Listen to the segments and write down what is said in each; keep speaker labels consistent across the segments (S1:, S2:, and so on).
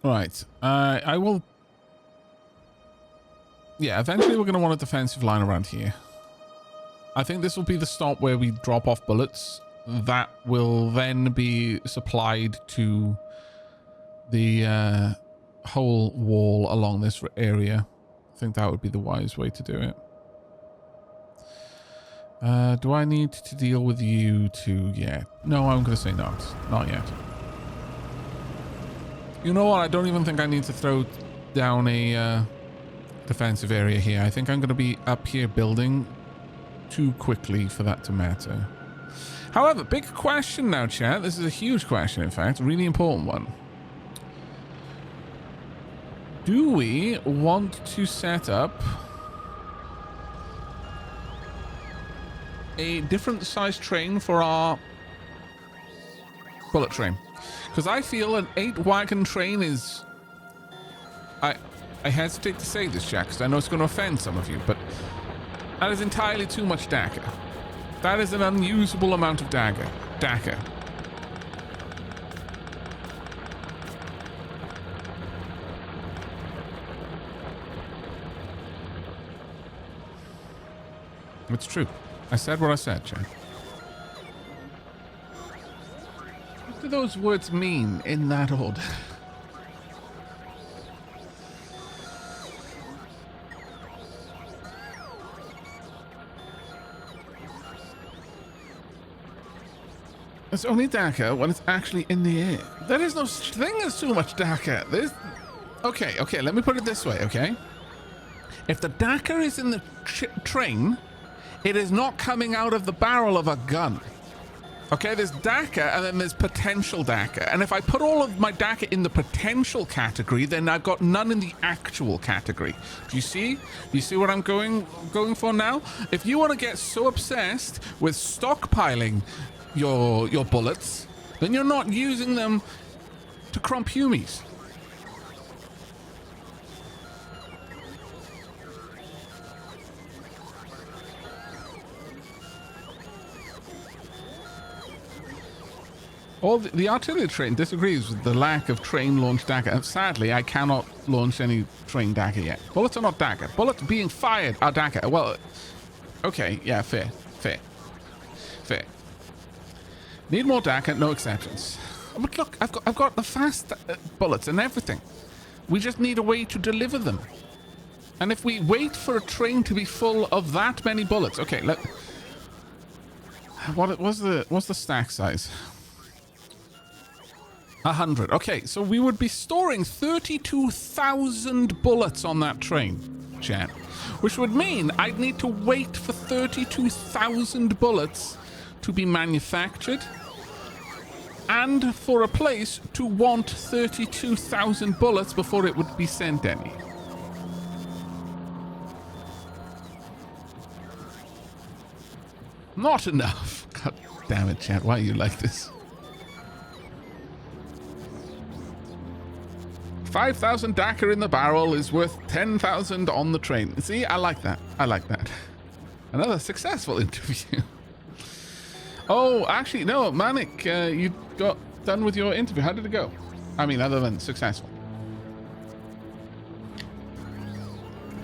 S1: Right. I will... Yeah, eventually we're going to want a defensive line around here. I think this will be the stop where we drop off bullets. That will then be supplied to the whole wall along this area. I think that would be the wise way to do it. Do I need to deal with you two yet? No, I'm going to say not. Not yet. You know what? I don't even think I need to throw down a defensive area here. I think I'm going to be up here building too quickly for that to matter. However, big question now, chat. This is a huge question, in fact. A really important one. Do we want to set up a different size train for our bullet train? Because I feel an 8-wagon train is... I hesitate to say this, Jack, because I know it's going to offend some of you, but that is entirely too much DACA. That is an unusable amount of DACA. It's true. I said what I said, Jack. What do those words mean in that order? It's only DACA when it's actually in the air. There is no such thing as too much DACA. There's... Okay, let me put it this way, okay? If the DACA is in the train, it is not coming out of the barrel of a gun. Okay, there's DACA and then there's potential DACA. And if I put all of my DACA in the potential category, then I've got none in the actual category. Do you see? Do you see what I'm going for now? If you want to get so obsessed with stockpiling your bullets, then you're not using them to crump humies. All the artillery train disagrees with the lack of train launch DACA, and sadly I cannot launch any train DACA yet. Bullets are not DACA. Bullets being fired are DACA. Well, okay, yeah, fair. Need more DACA, no exceptions. But look, I've got the fast bullets and everything. We just need a way to deliver them. And if we wait for a train to be full of that many bullets, okay, what's the stack size? 100. Okay, so we would be storing 32,000 bullets on that train, chat. Which would mean I'd need to wait for 32,000 bullets to be manufactured and for a place to want 32,000 bullets before it would be sent any. Not enough. God damn it, chat. Why are you like this? 5,000 DACA in the barrel is worth 10,000 on the train. See, I like that. Another successful interview. Oh, actually, no, Manik, you got done with your interview. How did it go? I mean, other than successful.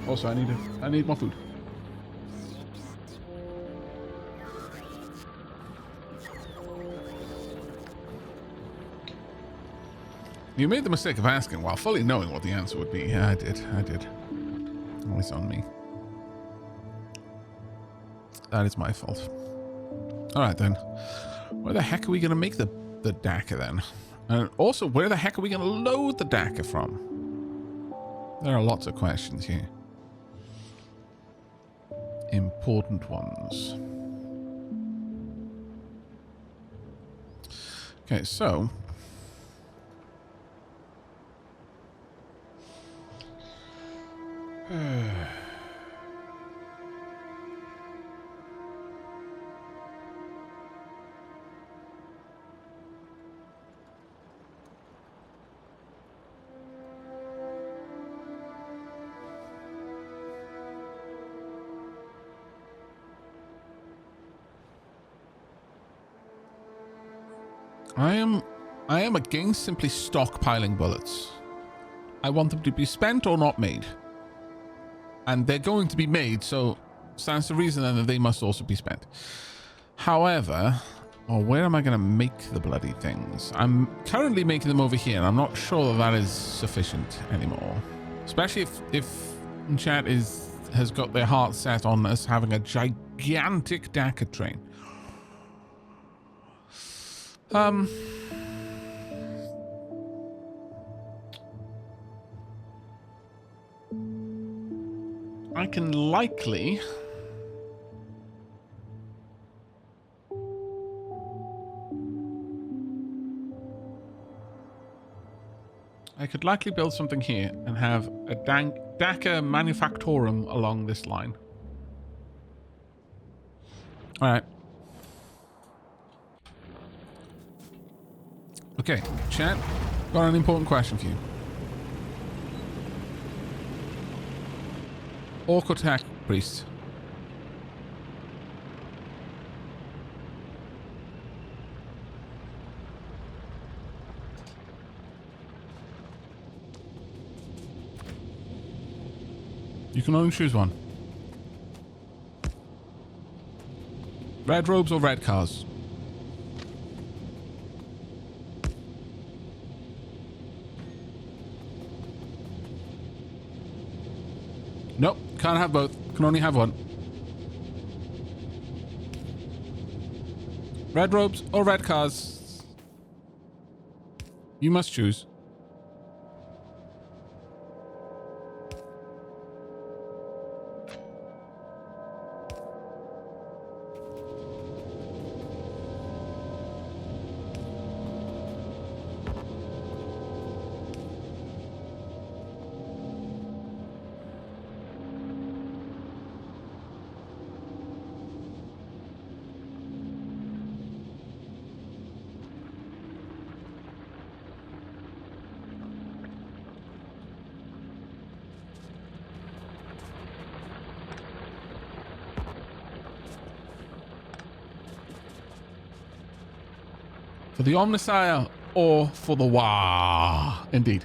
S1: Also, I need more food. You made the mistake of asking while fully knowing what the answer would be. Yeah, I did. Always on me. That is my fault. All right, then. Where the heck are we going to make the DACA, then? And also, where the heck are we going to load the DACA from? There are lots of questions here. Important ones. Okay, so... I am against simply stockpiling bullets. I want them to be spent or not made. And they're going to be made, so stands to reason then that they must also be spent. However, where am I going to make the bloody things? I'm currently making them over here, and I'm not sure that that is sufficient anymore. Especially if chat has got their heart set on us having a gigantic Dakar train. I can likely... I could likely build something here and have a Dakar manufactorum along this line. Alright. Okay, chat, got an important question for you. Orc attack priest. You can only choose one. Red robes or red cars? Nope, can't have both. Can only have one. Red robes or red cars? You must choose. For the Omnissiah or for the Wah? Indeed.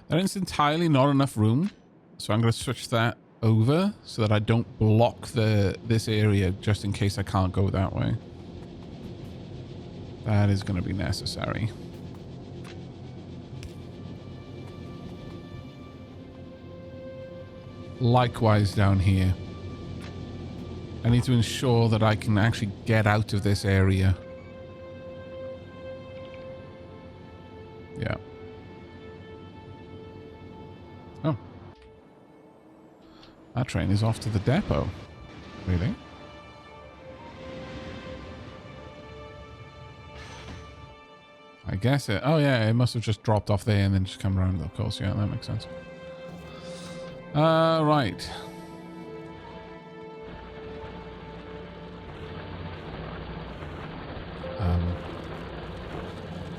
S1: There is entirely not enough room, so I'm going to switch that over so that I don't block this area just in case I can't go that way. That is going to be necessary. Likewise down here. I need to ensure that I can actually get out of this area. Yeah. Oh. That train is off to the depot. Really? I guess it... Oh, yeah, it must have just dropped off there and then just come around, of course. Yeah, that makes sense. Right.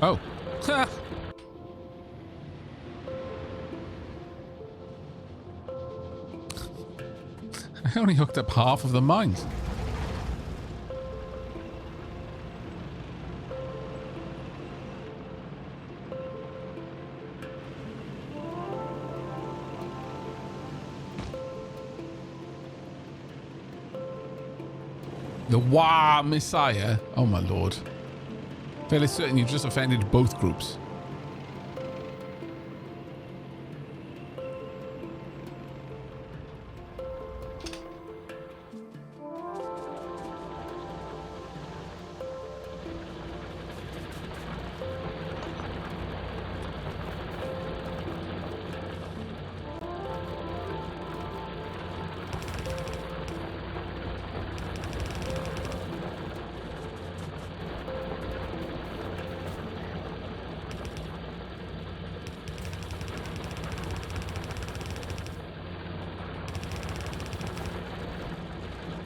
S1: Oh. I only hooked up half of the mines. The Wah Messiah? Oh my lord. Fairly certain you've just offended both groups.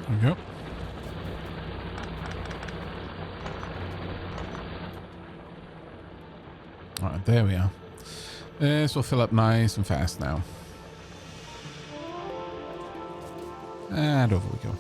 S1: There we go. Alright, there we are. This will fill up nice and fast now. And over we go.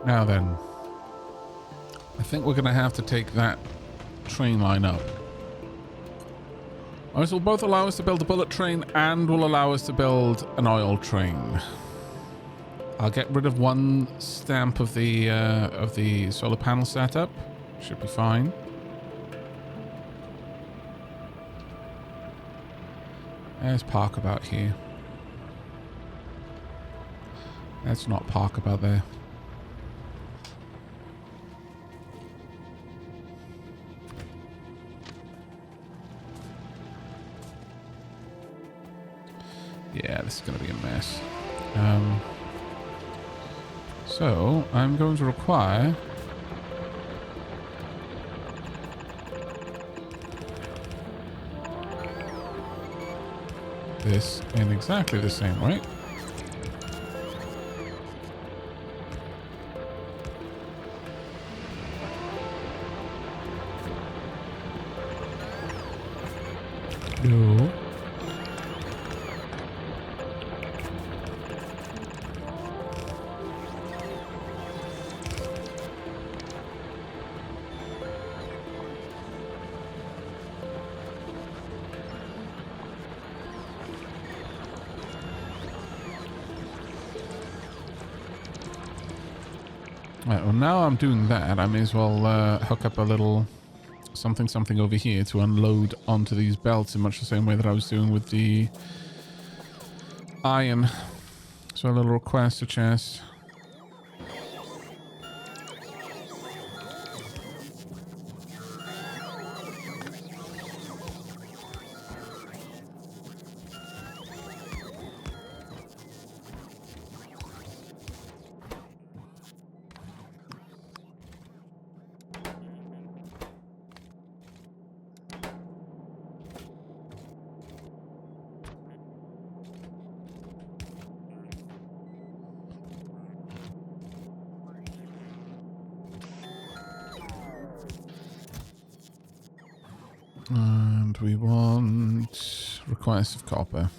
S1: Now then, I think we're going to have to take that train line up. This will both allow us to build a bullet train and will allow us to build an oil train. I'll get rid of one stamp of the solar panel setup. Should be fine. There's park about here. Let's not park about there. Yeah, this is going to be a mess. So, I'm going to require... this in exactly the same way. No. Right, well now I'm doing that, I may as well hook up a little something over here to unload onto these belts in much the same way that I was doing with the iron. So a little requester chest. And we want request of copper.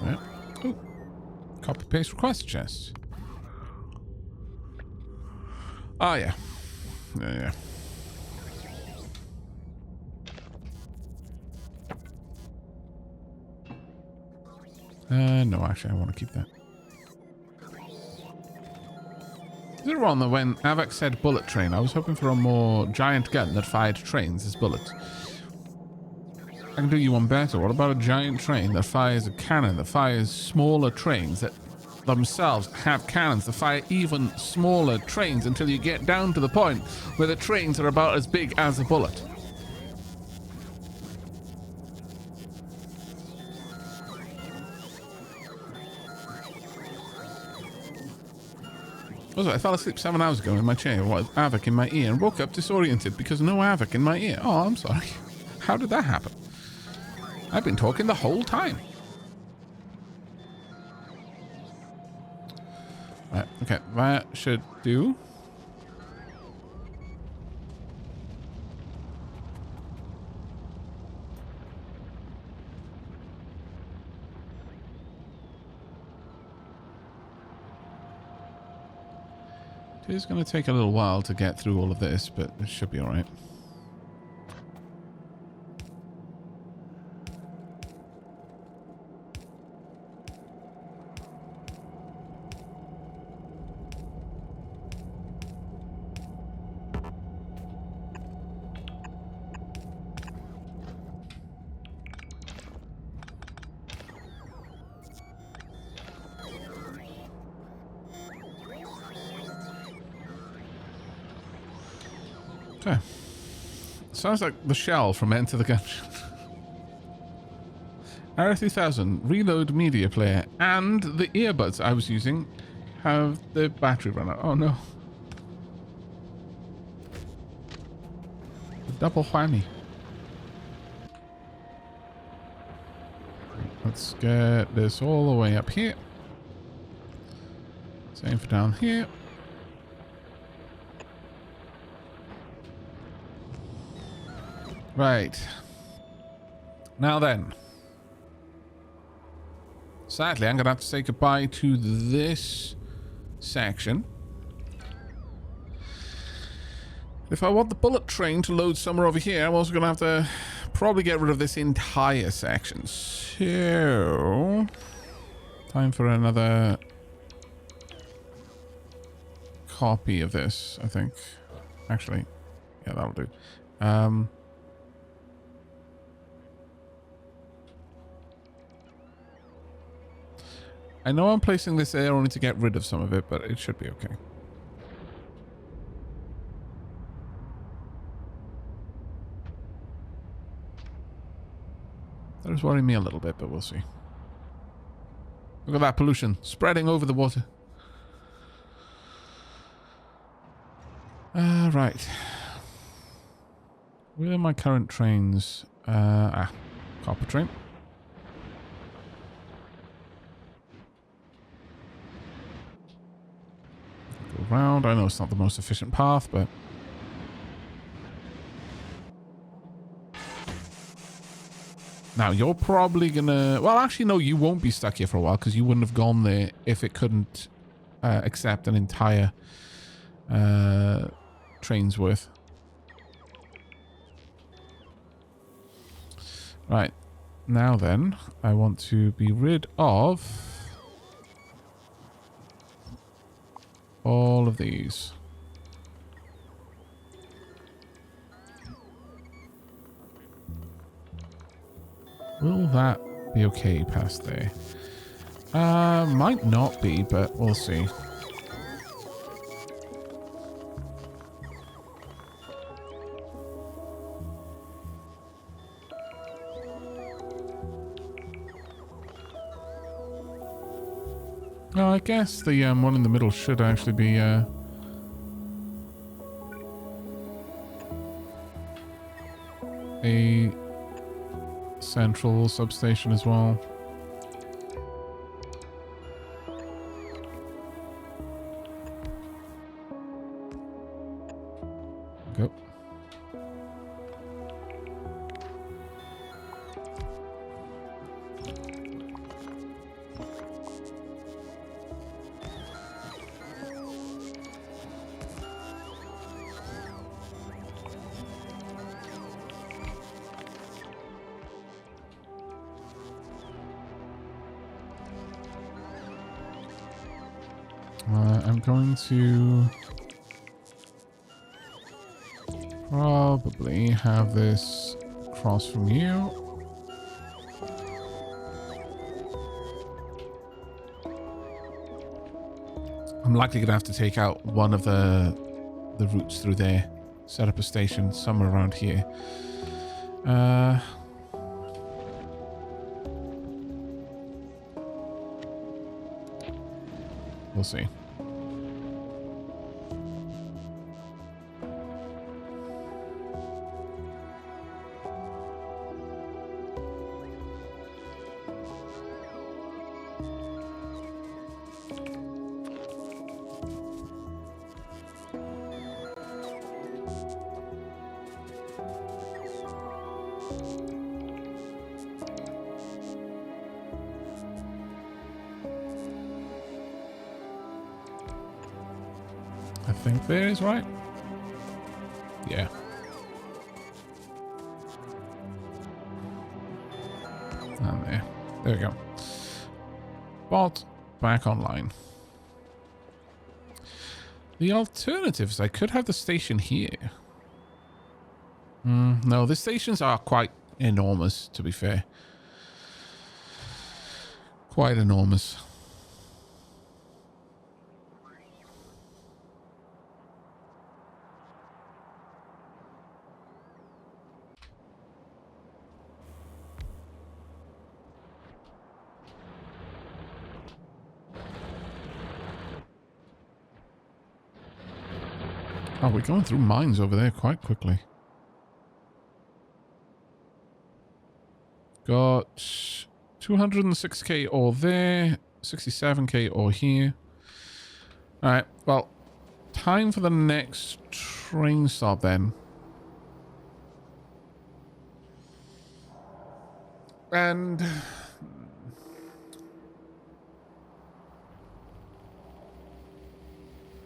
S1: Right. Oh, copy paste request chest. Oh yeah, yeah. No, actually, I want to keep that. Is it wrong that when Aavak said bullet train, I was hoping for a more giant gun that fired trains as bullets? I can do you one better. What about a giant train that fires a cannon that fires smaller trains that themselves have cannons that fire even smaller trains until you get down to the point where the trains are about as big as a bullet? Also, I fell asleep 7 hours ago in my chair with Aavak in my ear and woke up disoriented because no Aavak in my ear. Oh, I'm sorry. How did that happen? I've been talking the whole time. Right, okay, that should do. It is going to take a little while to get through all of this, but it should be all right. Okay. Sounds like the shell from Enter the Gungeon. R3000 reload media player and the earbuds I was using have the battery run out. Oh no. A double whammy. Let's get this all the way up here. Same for down here. Right. Now then. Sadly, I'm going to have to say goodbye to this section. If I want the bullet train to load somewhere over here, I'm also going to have to probably get rid of this entire section. So, time for another copy of this, I think. Actually, yeah, that'll do. I know I'm placing this there only to get rid of some of it, but it should be okay. That is worrying me a little bit, but we'll see. Look at that pollution spreading over the water. Right. Where are my current trains? Copper train. Go around. I know it's not the most efficient path, but... Now, you're probably gonna... Well, actually, no, you won't be stuck here for a while, because you wouldn't have gone there if it couldn't accept an entire train's worth. Right. Now then, I want to be rid of all of these. Will that be okay past there? Might not be, but we'll see. No, I guess the one in the middle should actually be a central substation as well. Go. I'm going to probably have this across from you. I'm likely going to have to take out one of the routes through there. Set up a station somewhere around here. We'll see. I think there is, right? Yeah. And there. There we go. Bot back online. The alternatives, I could have the station here. No, the stations are quite enormous, to be fair. Quite enormous. Oh, we're going through mines over there quite quickly. Got 206k ore there, 67k ore here. Alright, well, time for the next train stop then. And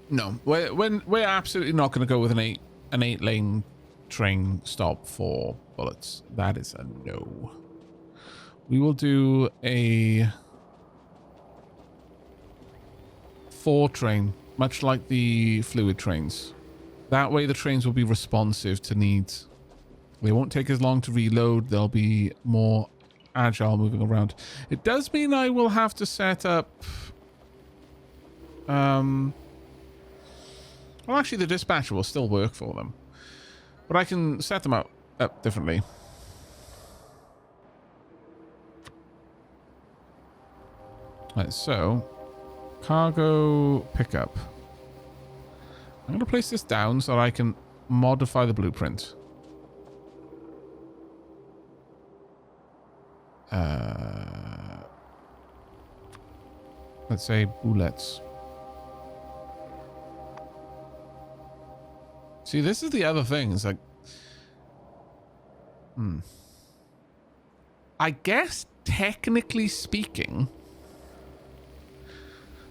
S1: no, we're absolutely not going to go with an eight lane train stop for bullets. That is a no. We will do a 4 train, much like the fluid trains. That way the trains will be responsive to needs. They won't take as long to reload. They'll be more agile moving around. It does mean I will have to set up well, actually the dispatcher will still work for them, but I can set them up differently. Right, so cargo pickup. I'm going to place this down so that I can modify the blueprint. Let's say bullets. See, this is the other thing. It's like, I guess technically speaking,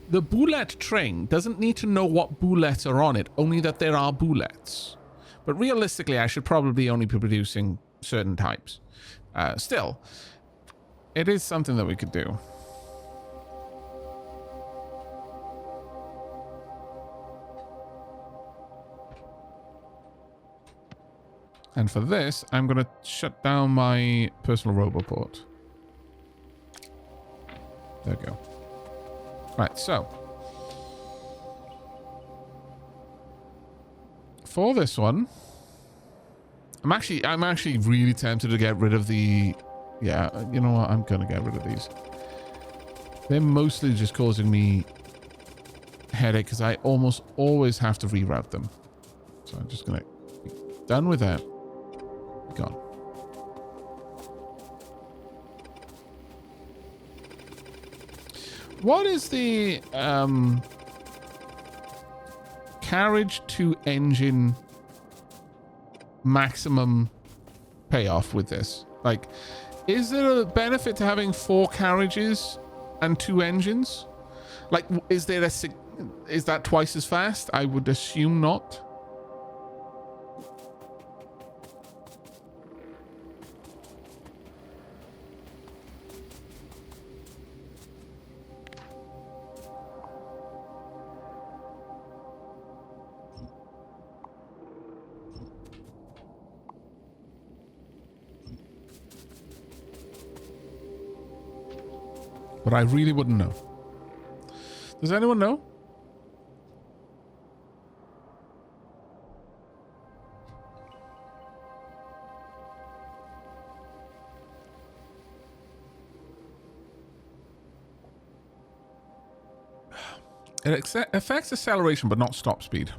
S1: the bullet train doesn't need to know what bullets are on it, only that there are bullets. But realistically, I should probably only be producing certain types. Still, it is something that we could do. And for this, I'm going to shut down my personal roboport. There we go. Right, so for this one, I'm actually really tempted to get rid of the, yeah, you know what, I'm gonna get rid of these. They're mostly just causing me headache because I almost always have to reroute them. So I'm just gonna be done with that. Gone. What is the carriage to engine maximum payoff with this? Like, is there a benefit to having 4 carriages and 2 engines? Like, is that twice as fast? I would assume not. But I really wouldn't know. Does anyone know? It affects acceleration, but not stop speed.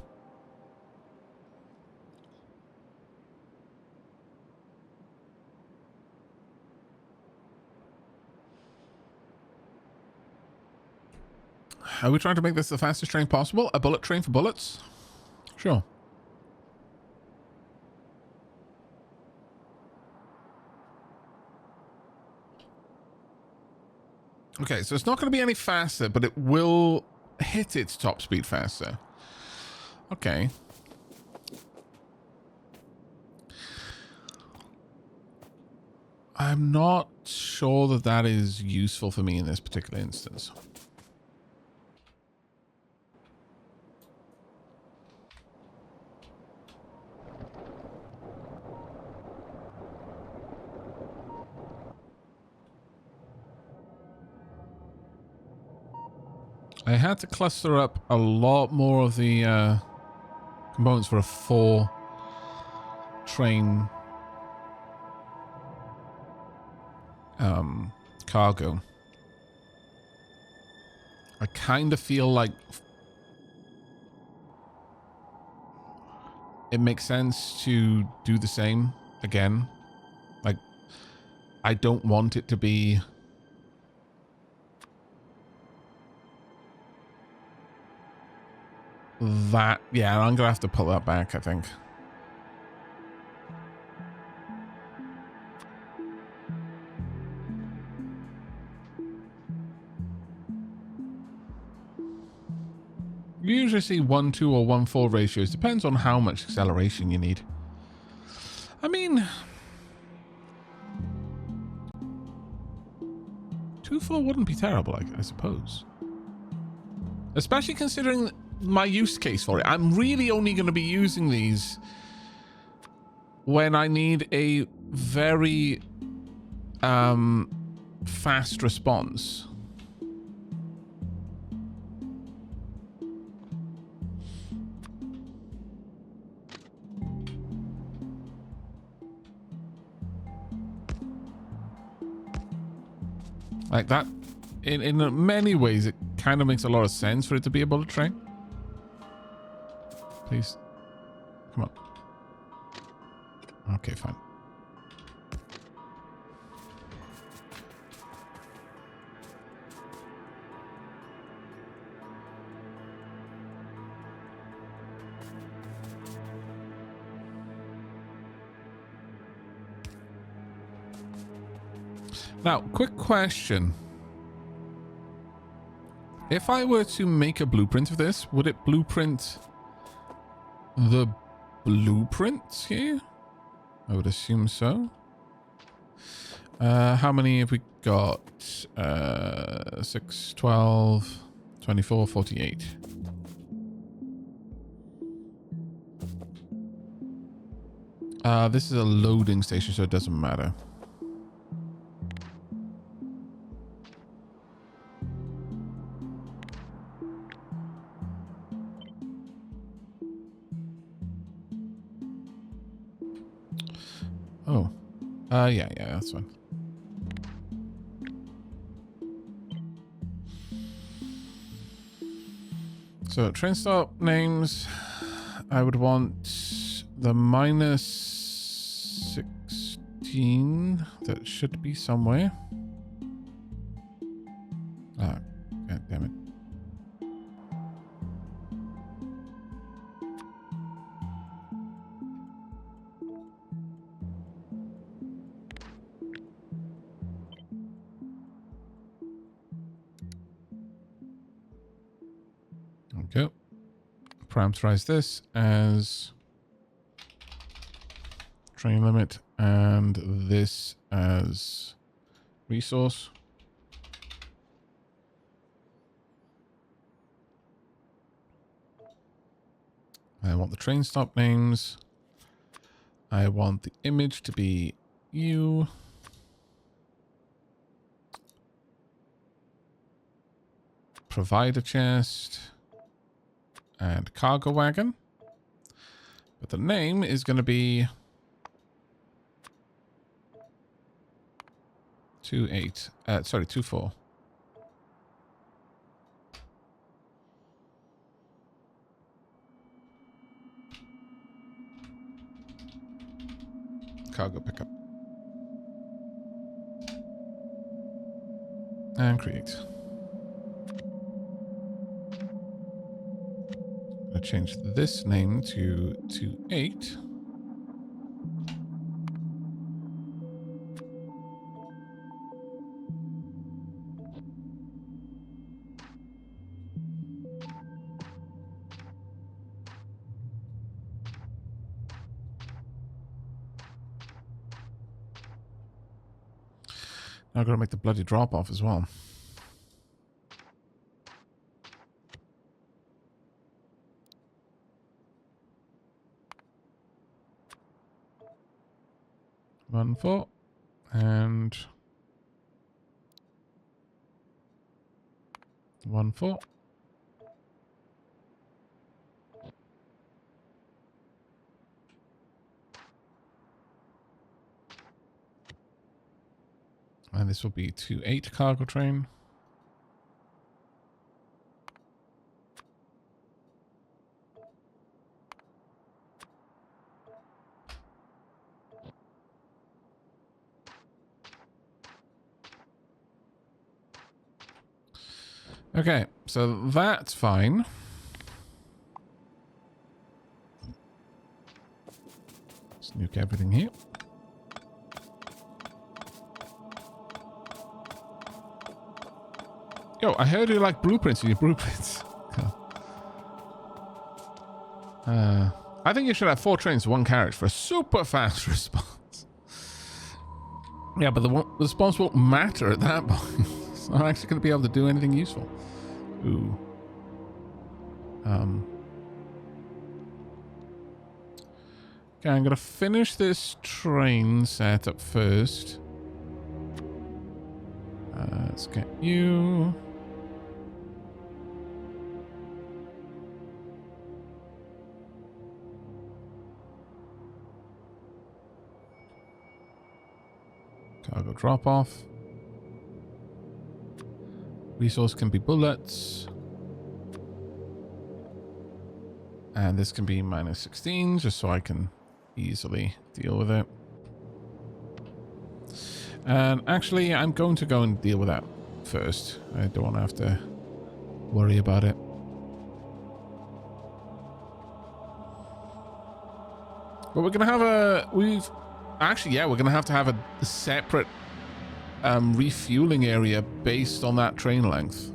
S1: Are we trying to make this the fastest train possible? A bullet train for bullets? Sure. Okay, so it's not going to be any faster, but it will hit its top speed faster. Okay. I'm not sure that that is useful for me in this particular instance. I had to cluster up a lot more of the components for a 4 train cargo. I kind of feel like it makes sense to do the same again. Like, I don't want it to be that. Yeah, I'm gonna have to pull that back, I think. You usually see 1:2 or 1:4 ratios. Depends on how much acceleration you need. I mean, 2:4 wouldn't be terrible, I suppose. Especially considering my use case for it. I'm really only going to be using these when I need a very fast response. Like that, in many ways, it kind of makes a lot of sense for it to be a bullet train. Please, come on. Okay, fine. Now, quick question. If I were to make a blueprint of this, would it blueprint the blueprint here? I would assume so. How many have we got? 6, 12, 24, 48. This is a loading station, so it doesn't matter. Oh. Yeah, that's fine. So, train stop names. I would want the -16. That should be somewhere. Ah, god damn it. Okay. Parameterize this as train limit and this as resource. I want the train stop names. I want the image to be you. Provider chest. And cargo wagon. But the name is going to be 24. Cargo pickup. And create. I'm going to change this name to 28. Now I've got to make the bloody drop off as well. One, 4, and 1, 4. And this will be 28 cargo train. Okay, so that's fine. Let's nuke everything here. Yo, I heard you like blueprints in your blueprints. I think you should have 4 trains, 1 carriage for a super fast response. Yeah, but the response won't matter at that point. It's not actually going to be able to do anything useful. Ooh. Okay, I'm going to finish this train setup first. Let's get you. Cargo drop off. Resource can be bullets. And this can be -16, just so I can easily deal with it. And actually, I'm going to go and deal with that first. I don't want to have to worry about it. But we're going to have a... we're going to have a separate refueling area based on that train length.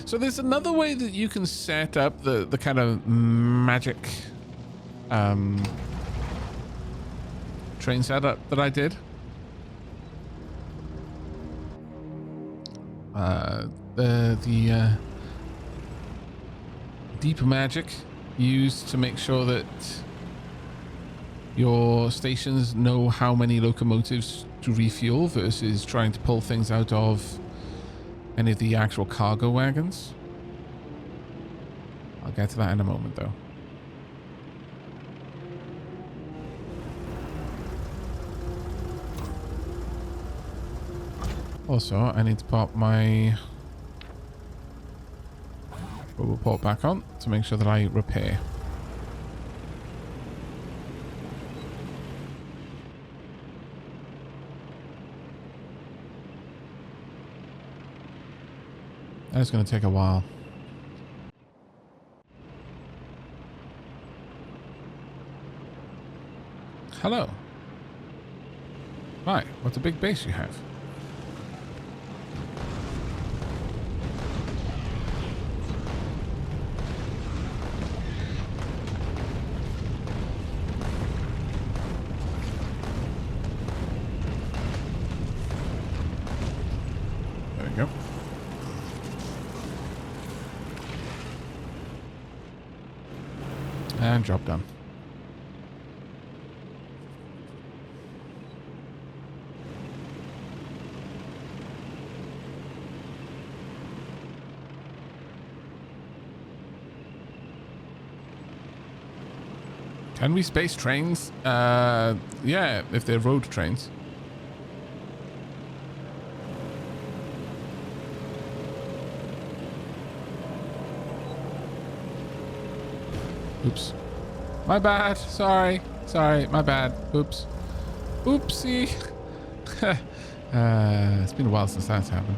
S1: So there's another way that you can set up the kind of magic train setup that I did. The deep magic used to make sure that your stations know how many locomotives to refuel versus trying to pull things out of any of the actual cargo wagons. I'll get to that in a moment, though. Also, I need to pop my bubble port back on to make sure that I repair. That's going to take a while. Hello. Hi, what a big base you have. There we go. And job done. Can we space trains? Yeah, if they're road trains. Oops. My bad. Sorry. Sorry. My bad. Oops. Oopsie. It's been a while since that's happened.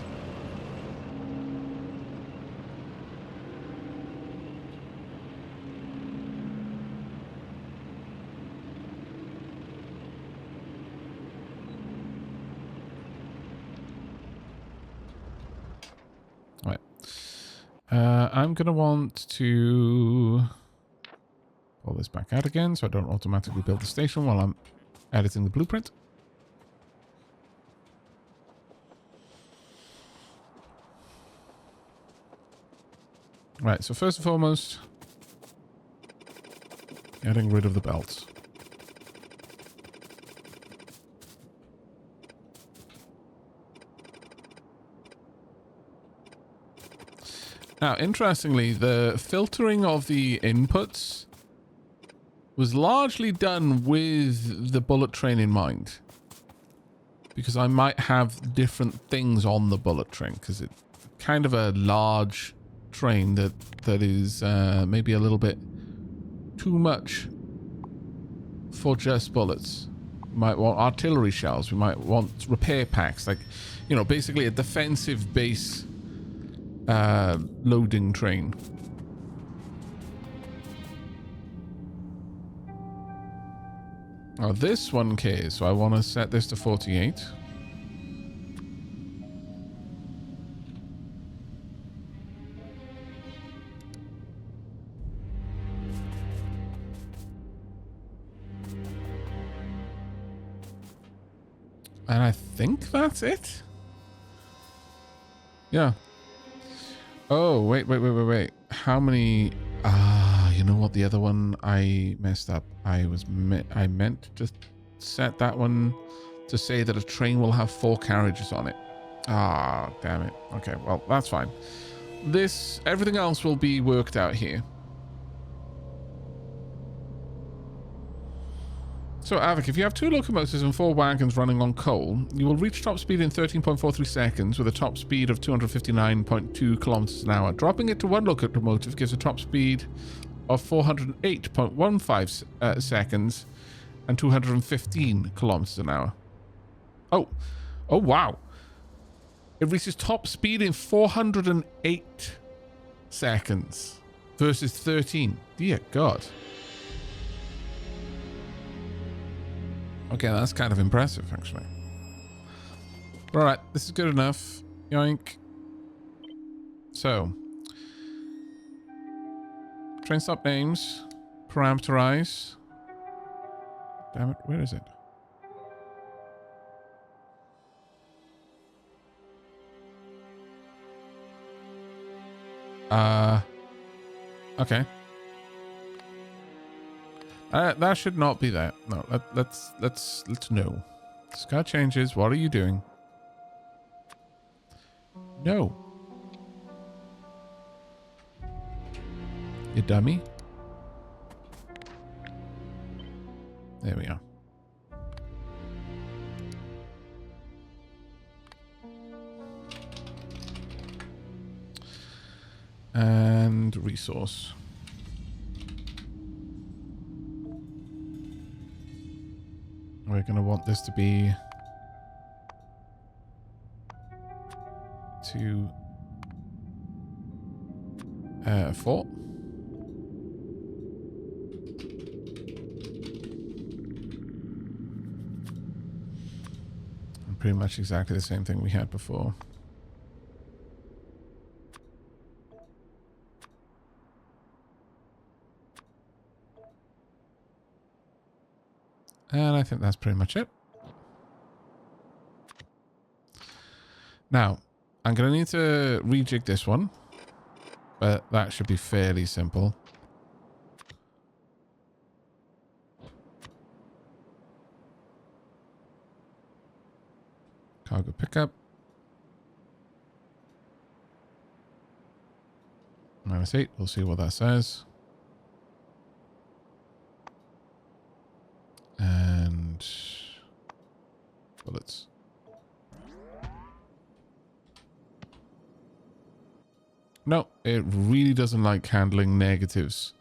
S1: Right. I'm going to want to pull this back out again so I don't automatically build the station while I'm editing the blueprint. Right, so first and foremost, getting rid of the belts. Now, interestingly, the filtering of the inputs was largely done with the bullet train in mind. Because I might have different things on the bullet train, because it's kind of a large train that is maybe a little bit too much for just bullets. We might want artillery shells, we might want repair packs, like, you know, basically a defensive base loading train. Oh, this 1K, so I want to set this to 48. And I think that's it. Yeah. Oh, wait. How many... Ah, you know what? The other one I messed up. I meant to set that one to say that a train will have 4 carriages on it. Ah, damn it. Okay, well, that's fine. Everything else will be worked out here. So, Aavak, if you have 2 locomotives and 4 wagons running on coal, you will reach top speed in 13.43 seconds with a top speed of 259.2 kilometers an hour. Dropping it to 1 locomotive gives a top speed of 408.15 seconds and 215 kilometers an hour. Oh, wow. It reaches top speed in 408 seconds versus 13. Dear God. Okay, that's kind of impressive, actually. All right, this is good enough. Yoink. So, train stop names, parameterize. Damn it, where is it? Okay. That should not be there. No, let's know. Sky changes. What are you doing? No. You dummy. There we are. And resource. We're going to want this to be 2, 4. And pretty much exactly the same thing we had before. And I think that's pretty much it. Now, I'm going to need to rejig this one. But that should be fairly simple. Cargo pickup. -8. We'll see what that says. And bullets. No, it really doesn't like handling negatives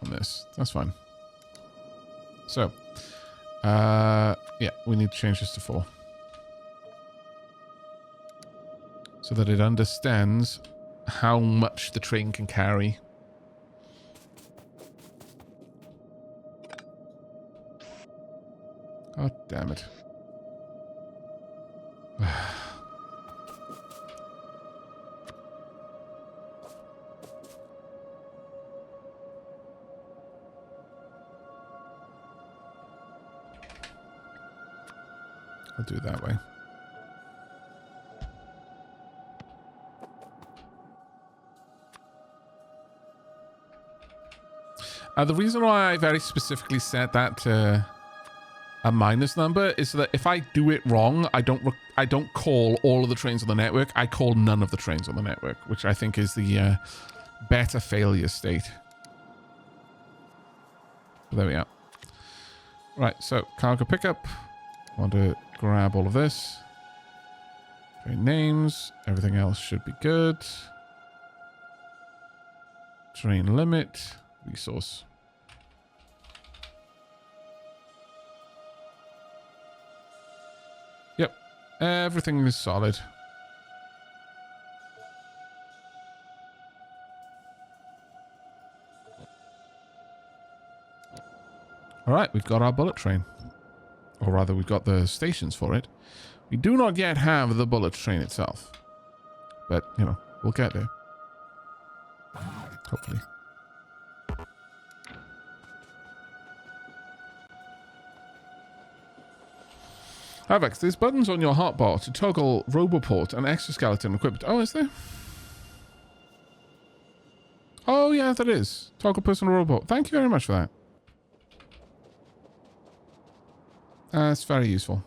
S1: on this. That's fine. So, yeah, we need to change this to 4. So that it understands how much the train can carry. God damn it. I'll do it that way. The reason why I very specifically set that to a minus number is so that if I do it wrong, I don't call all of the trains on the network. I call none of the trains on the network, which I think is the better failure state. But there we are. Right, so cargo pickup. Want to grab all of this. Train names. Everything else should be good. Train limit. Resource. Yep. Everything is solid. Alright, we've got our bullet train. Or rather, we've got the stations for it. We do not yet have the bullet train itself. But, you know, we'll get there. Hopefully. Aavak, there's buttons on your hotbar to toggle Roboport and exoskeleton equipment. Oh, is there? Oh, yeah, that is. Toggle personal robot. Thank you very much for that. That's very useful.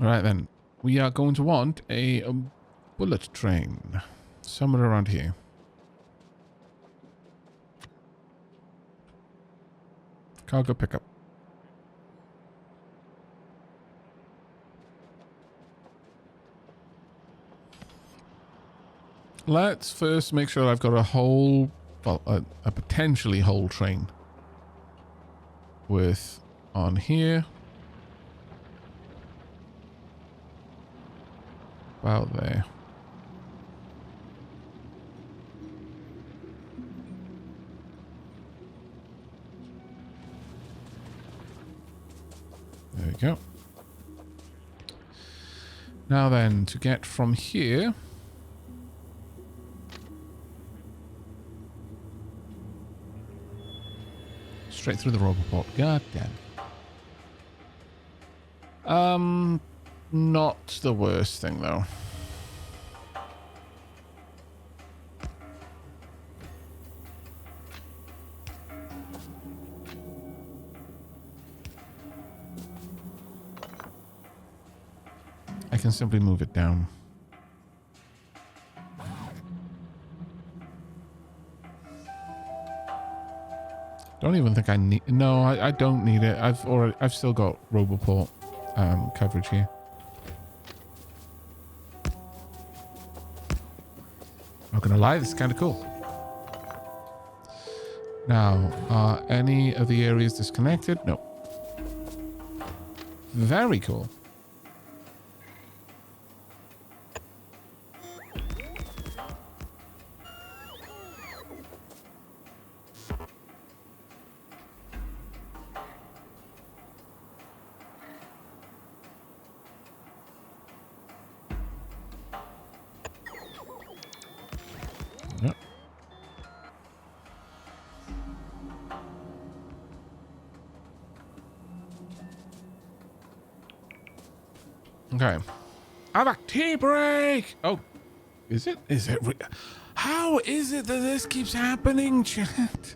S1: Alright then. We are going to want a bullet train. Somewhere around here. Cargo pickup. Let's first make sure I've got a whole, well, a potentially whole train with on here. About there. There we go. Now then, to get from here... straight through the Roboport. God damn. Not the worst thing, though. I can simply move it down. Don't even think I need... No, I don't need it. I've still got Roboport coverage here. Not gonna lie, this is kind of cool. Now, are any of the areas disconnected? No. Very cool. Okay. Aavak, tea break! Oh, is it? Is it? How is it that this keeps happening, chat?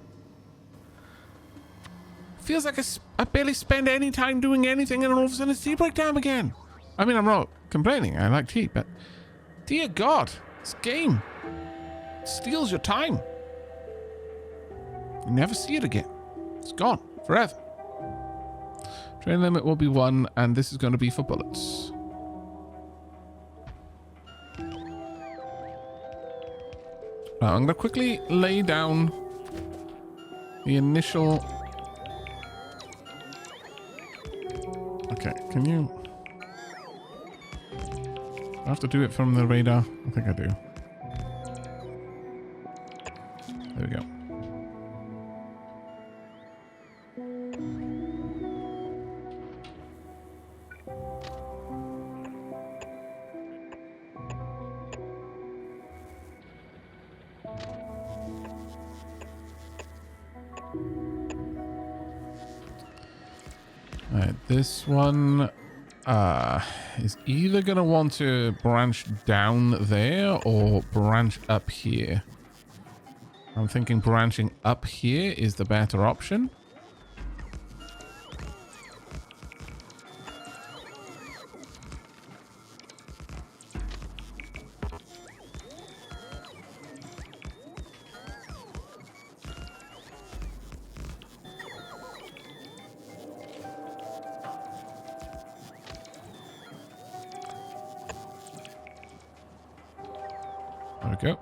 S1: Feels like I barely spend any time doing anything and all of a sudden it's tea break time again. I mean, I'm not complaining. I like tea, but dear God, this game steals your time. You never see it again. It's gone forever. Train limit will be 1, and this is going to be for bullets. Now, I'm going to quickly lay down the initial... Okay, can you... I have to do it from the radar? I think I do. There we go. Alright, this one is either going to want to branch down there or branch up here. I'm thinking branching up here is the better option. There we go.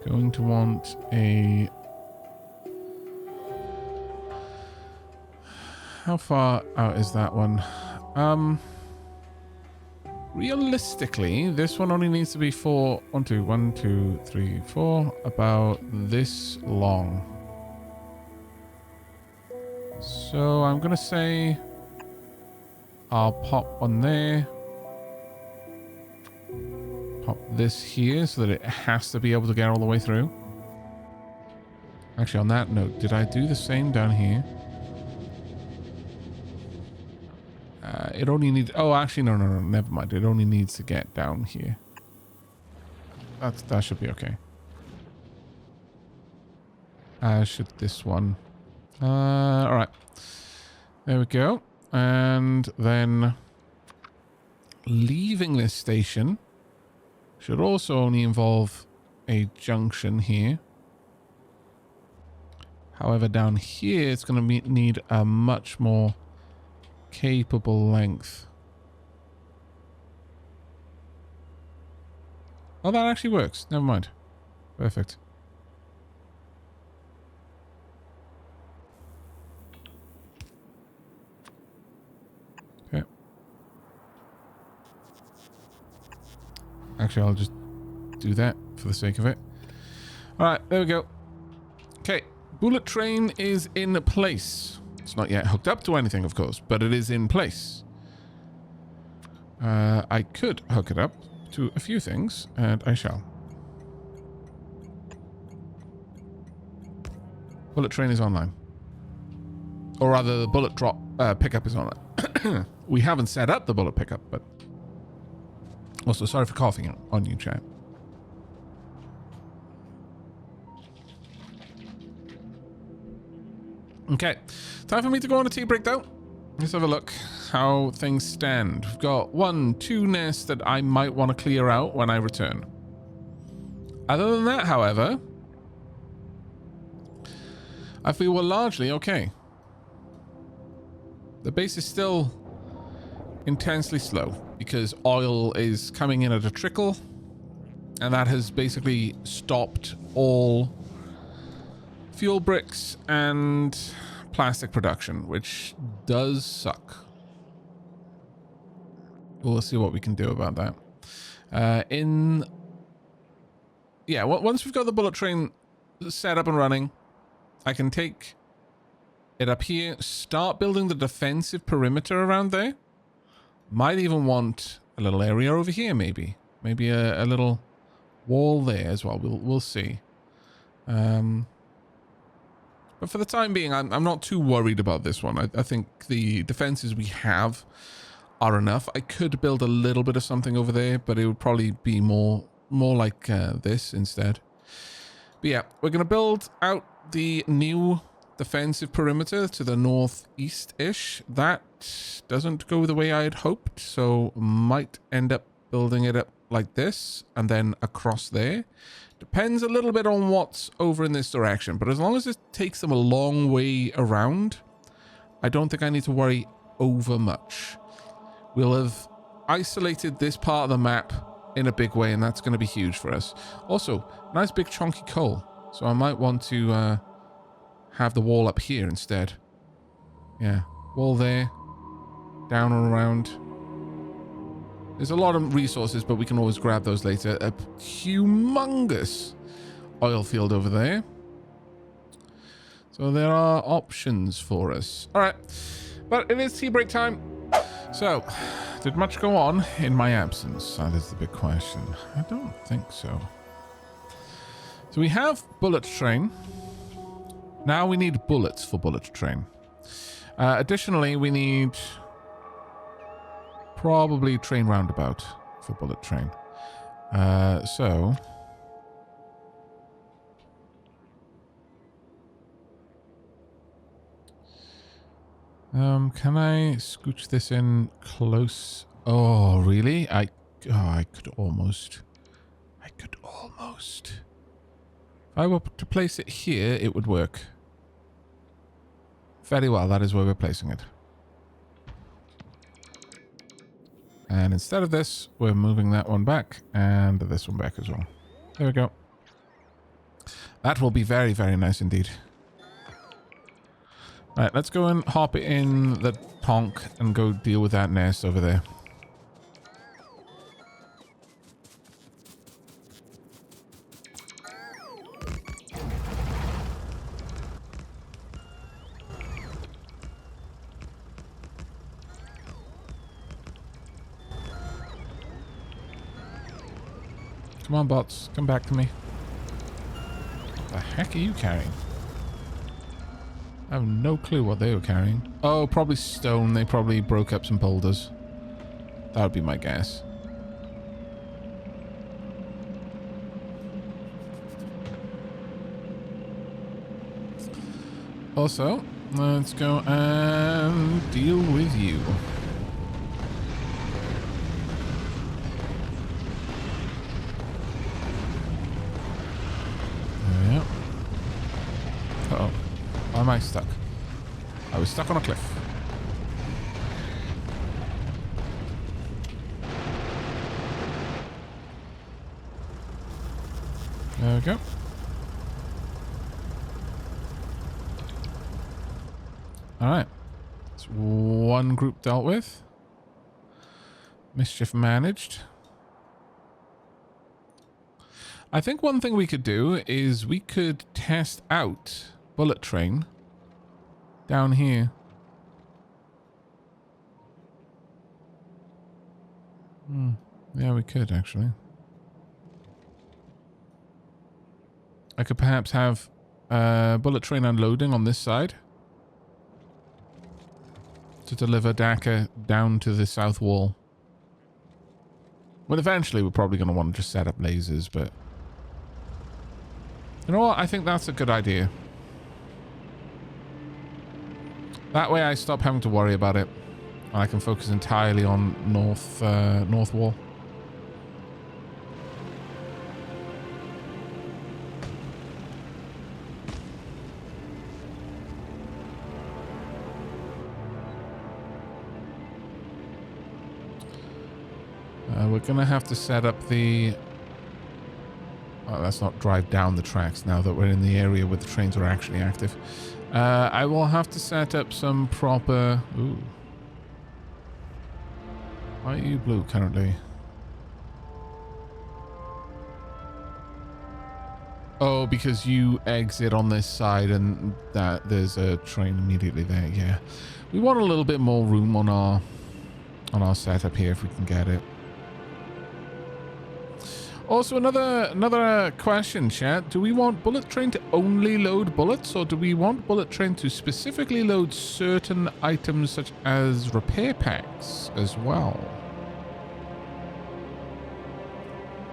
S1: Going to want a How far out is that one? Realistically, this one only needs to be 4, 1, 2, 1, 2, 3, 4, about this long. So I'm going to say I'll pop one there. Pop this here so that it has to be able to get all the way through. Actually, on that note, did I do the same down here? It only needs... Oh, actually, no, never mind. It only needs to get down here. That should be okay. Should this one... Alright. There we go. And then... leaving this station should also only involve a junction here. However, down here, it's going to need a much more capable length. Oh, that actually works. Never mind. Perfect. Okay. Actually, I'll just do that for the sake of it. All right, there we go. Okay, bullet train is in place. It's not yet hooked up to anything, of course, but it is in place. I could hook it up to a few things, and I shall. Bullet train is online. Or rather, the bullet drop pickup is online. We haven't set up the bullet pickup, but... Also, sorry for coughing on you, chat. Okay, time for me to go on a tea break though. Let's have a look how things stand. We've got 1, 2 nests that I might want to clear out when I return. Other than that, however, I feel we're largely okay. The base is still intensely slow because oil is coming in at a trickle, and that has basically stopped all fuel bricks and plastic production, which does suck. We'll see what we can do about that. Once we've got the bullet train set up and running, I can take it up here, start building the defensive perimeter around there. Might even want a little area over here, maybe a little wall there as well. We'll see. But for the time being, I'm not too worried about this one. I think the defenses we have are enough. I could build a little bit of something over there, but it would probably be more like this instead. But yeah, we're going to build out the new defensive perimeter to the northeast-ish. That doesn't go the way I had hoped, so might end up building it up like this and then across there. Depends a little bit on what's over in this direction, but as long as it takes them a long way around, I don't think I need to worry over much. We'll have isolated this part of the map in a big way, and that's going to be huge for us. Also, nice big chunky coal, so I might want to have the wall up here instead. Yeah, wall there, down and around. There's a lot of resources, but we can always grab those later. A humongous oil field over there. So there are options for us. All right, but it is tea break time. So, did much go on in my absence? That is the big question. I don't think so. So we have bullet train. Now we need bullets for bullet train. Additionally, we need probably train roundabout for bullet train. Can I scooch this in close? Oh, really? I could almost. If I were to place it here, it would work. Very well, that is where we're placing it. And instead of this, we're moving that one back and this one back as well. There we go. That will be very, very nice indeed. Right, let's go and hop in the Tonk and go deal with that nest over there. Come on, bots. Come back to me. What the heck are you carrying? I have no clue what they were carrying. Oh, probably stone. They probably broke up some boulders. That would be my guess. Also, let's go and deal with you. Yep. Uh-oh. Why am I stuck? I was stuck on a cliff. There we go. Alright. That's one group dealt with. Mischief managed. I think one thing we could do is we could test out bullet train down here. Yeah, we could actually. I could perhaps have bullet train unloading on this side to deliver Dakar down to the south wall. Well, eventually we're probably going to want to just set up lasers, but you know what? I think that's a good idea. That way I stop having to worry about it. And I can focus entirely on north wall. We're going to have to set up the... Oh, let's not drive down the tracks now that we're in the area where the trains are actually active. I will have to set up some proper... Ooh. Why are you blue currently? Oh, because you exit on this side and that there's a train immediately there. Yeah. We want a little bit more room on our setup here if we can get it. Also, another question, chat. Do we want bullet train to only load bullets, or do we want bullet train to specifically load certain items such as repair packs as well?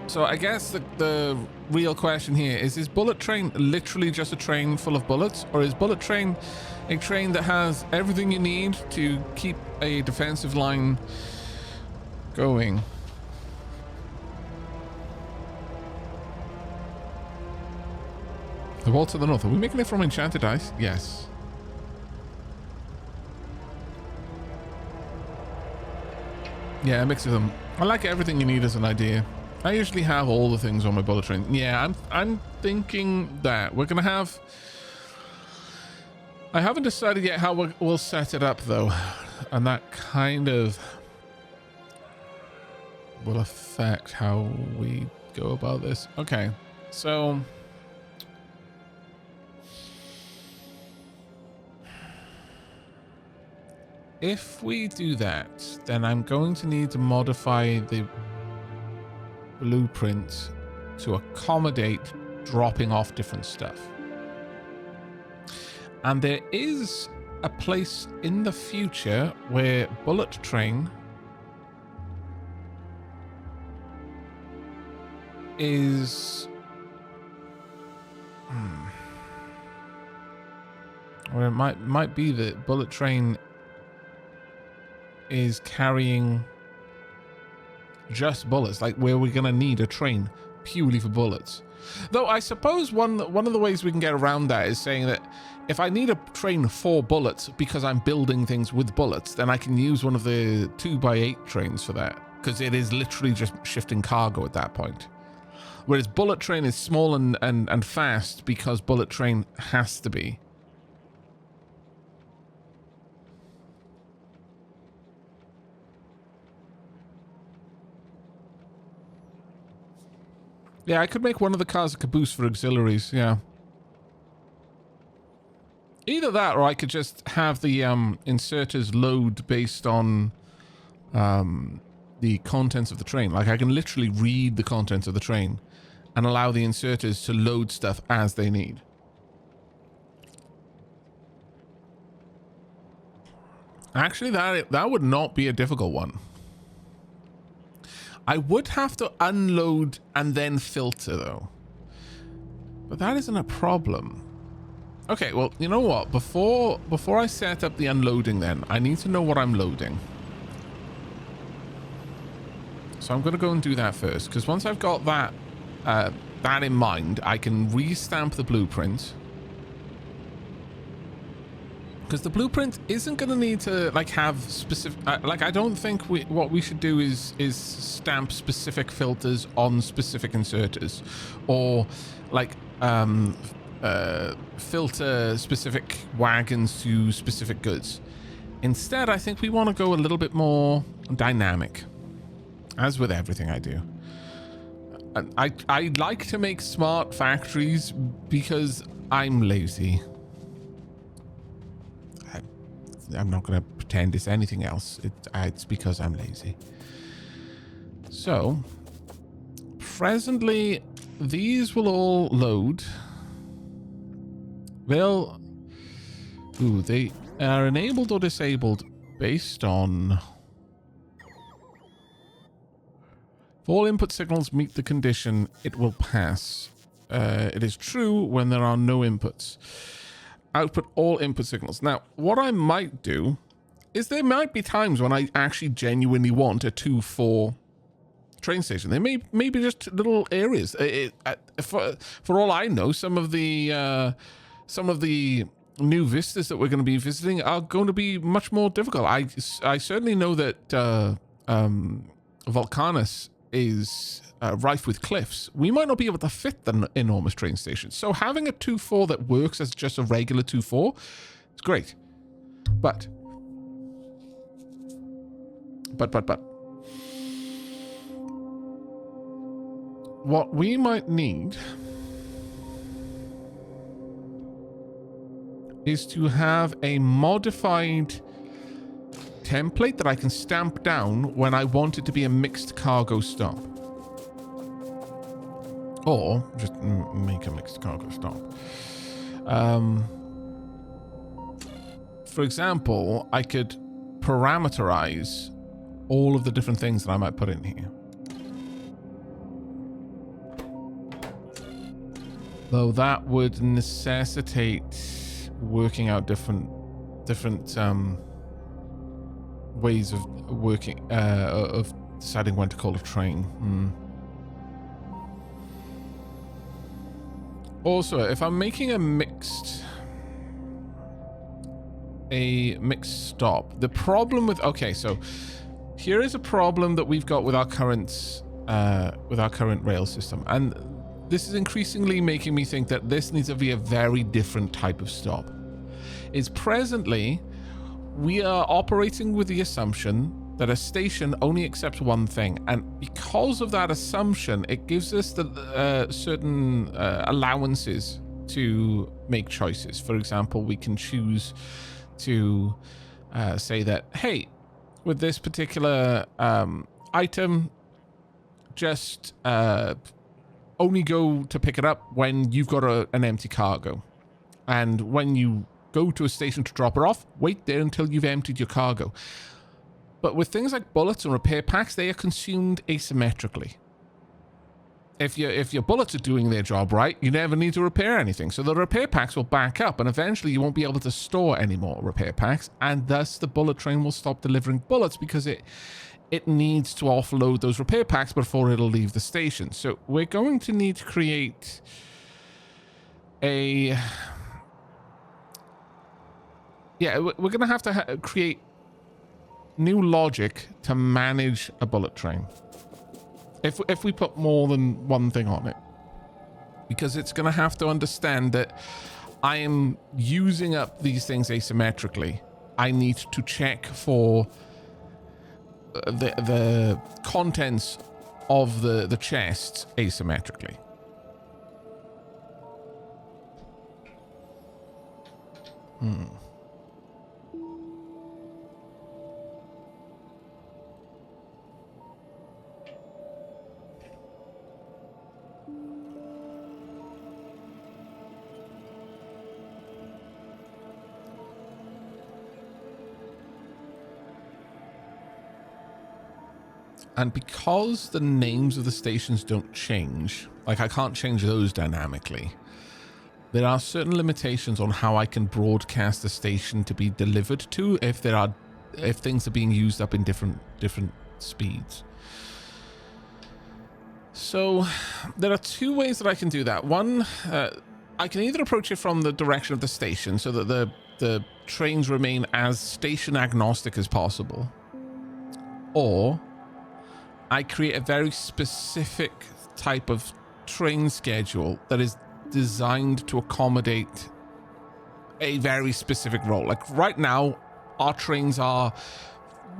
S1: So I guess the real question here is bullet train literally just a train full of bullets, or is bullet train a train that has everything you need to keep a defensive line going? The wall to the north. Are we making it from enchanted ice? Yes. Yeah, a mix of them. I like everything you need as an idea. I usually have all the things on my bullet train. Yeah, I'm thinking that we're gonna have... I haven't decided yet how we'll set it up though, and that kind of will affect how we go about this. Okay, so... if we do that, then I'm going to need to modify the blueprint to accommodate dropping off different stuff. And there is a place in the future where bullet train is... or it might be that bullet train is carrying just bullets, like where we're gonna need a train purely for bullets. Though I suppose one of the ways we can get around that is saying that if I need a train for bullets because I'm building things with bullets, then I can use one of the 2x8 trains for that, because it is literally just shifting cargo at that point. Whereas bullet train is small and fast because bullet train has to be. Yeah, I could make one of the cars a caboose for auxiliaries, yeah. Either that, or I could just have the inserters load based on the contents of the train. Like, I can literally read the contents of the train and allow the inserters to load stuff as they need. Actually, that would not be a difficult one. I would have to unload and then filter, though. But that isn't a problem. Okay, well, you know what? Before I set up the unloading then, I need to know what I'm loading. So I'm going to go and do that first, because once I've got that that in mind, I can restamp the blueprint. Because the blueprint isn't going to need to like have specific like, I don't think what we should do is stamp specific filters on specific inserters, or like filter specific wagons to specific goods. Instead, I think we want to go a little bit more dynamic, as with everything I do. I like to make smart factories because I'm lazy. I'm not going to pretend it's anything else. It's because I'm lazy. So, presently, these will all load. They'll... Ooh, they are enabled or disabled based on... If all input signals meet the condition, it will pass. It is true when there are no inputs. Output all input signals. Now, what I might do is there might be times when I actually genuinely want a 2-4 train station. There may be just little areas. For all I know, some of the new vistas that we're going to be visiting are going to be much more difficult. I certainly know that Volcanus is rife with cliffs. We might not be able to fit the enormous train stations. So having a 2-4 that works as just a regular 2-4 is great. But. What we might need is to have a modified template that I can stamp down when I want it to be a mixed cargo stop. Or just make a mixed cargo stop. For example, I could parameterize all of the different things that I might put in here. Though that would necessitate working out different ways of working, of deciding when to call a train. Also, if I'm making a mixed stop, the problem with, okay, so here is a problem that we've got with our current rail system, and this is increasingly making me think that this needs to be a very different type of stop. Is presently we are operating with the assumption that a station only accepts one thing, and because of that assumption, it gives us the certain allowances to make choices. For example, we can choose to say that, hey, with this particular item, just only go to pick it up when you've got an empty cargo, and when you go to a station to drop it off, wait there until you've emptied your cargo. But with things like bullets and repair packs, they are consumed asymmetrically. If your bullets are doing their job right, you never need to repair anything. So the repair packs will back up, and eventually you won't be able to store any more repair packs, and thus the bullet train will stop delivering bullets because it needs to offload those repair packs before it'll leave the station. So we're going to need to create a... Yeah, we're going to have to create new logic to manage a bullet train. If we put more than one thing on it. Because it's going to have to understand that I am using up these things asymmetrically. I need to check for the contents of the chests asymmetrically. And because the names of the stations don't change, like I can't change those dynamically, there are certain limitations on how I can broadcast the station to be delivered to if things are being used up in different speeds. So there are two ways that I can do that. One, I can either approach it from the direction of the station so that the trains remain as station agnostic as possible, or I create a very specific type of train schedule that is designed to accommodate a very specific role. Like right now, our trains are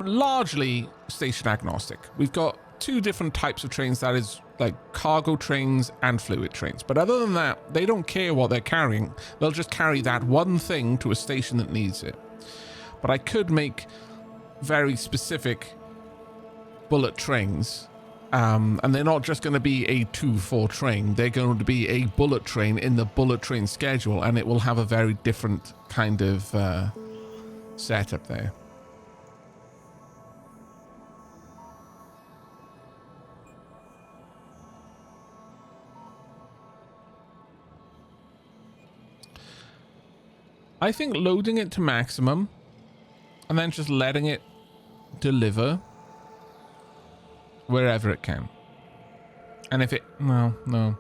S1: largely station agnostic. We've got two different types of trains, that is like cargo trains and fluid trains. But other than that, they don't care what they're carrying. They'll just carry that one thing to a station that needs it. But I could make very specific bullet trains, and they're not just going to be a 2-4 train. They're going to be a bullet train in the bullet train schedule, and it will have a very different kind of setup there. I think loading it to maximum and then just letting it deliver wherever it can. And if it... No.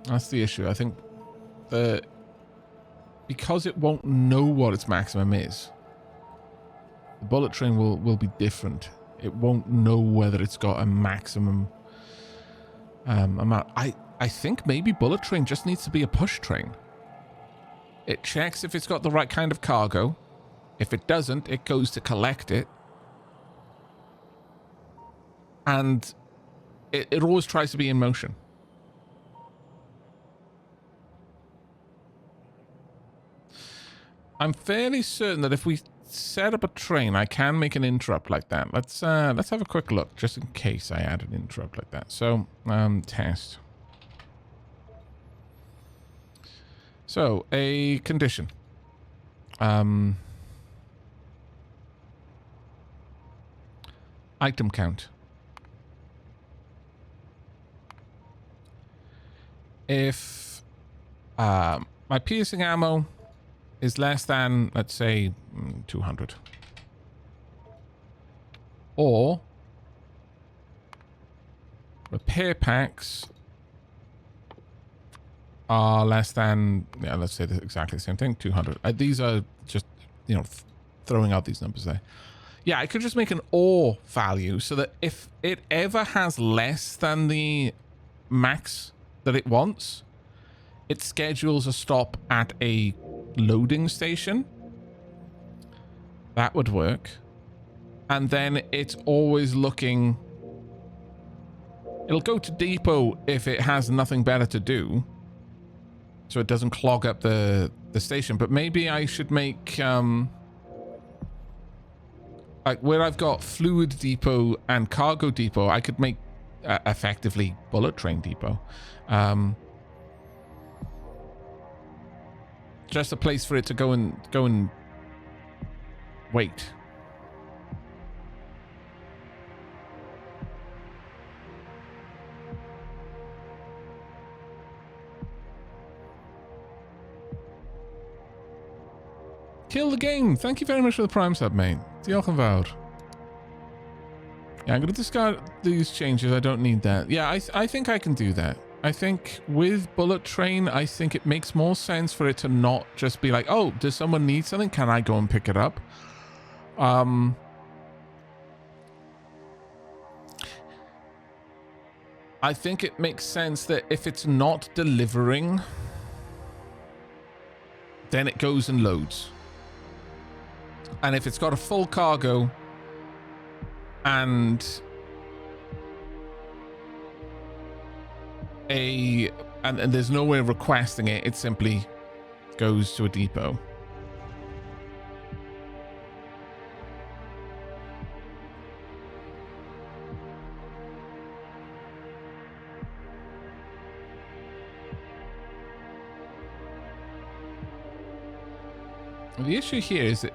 S1: That's the issue. I think because it won't know what its maximum is, the bullet train will be different. It won't know whether it's got a maximum amount. I think maybe bullet train just needs to be a push train. It checks if it's got the right kind of cargo. If it doesn't, it goes to collect it. And it always tries to be in motion. I'm fairly certain that if we set up a train, I can make an interrupt like that. Let's have a quick look, just in case I add an interrupt like that. So, test. So, a condition. Item count. If my piercing ammo is less than, let's say, 200. Or repair packs are less than, yeah, let's say exactly the same thing, 200. These are just, throwing out these numbers there. Yeah, I could just make an OR value so that if it ever has less than the max that it wants, it schedules a stop at a loading station. That would work. And then it's always looking... It'll go to depot if it has nothing better to do, so it doesn't clog up the station. But maybe I should make... like where I've got fluid depot and cargo depot, I could make effectively bullet train depot. Just a place for it to go and wait. Kill the game. Thank you very much for the Prime sub, mate. Diolch yn fawr. Yeah, I'm going to discard these changes. I don't need that. Yeah, I think I can do that. I think with Bullet Train, I think it makes more sense for it to not just be like, oh, does someone need something? Can I go and pick it up? I think it makes sense that if it's not delivering, then it goes and loads. And if it's got a full cargo and and there's no way of requesting it. It simply goes to a depot. The issue here is that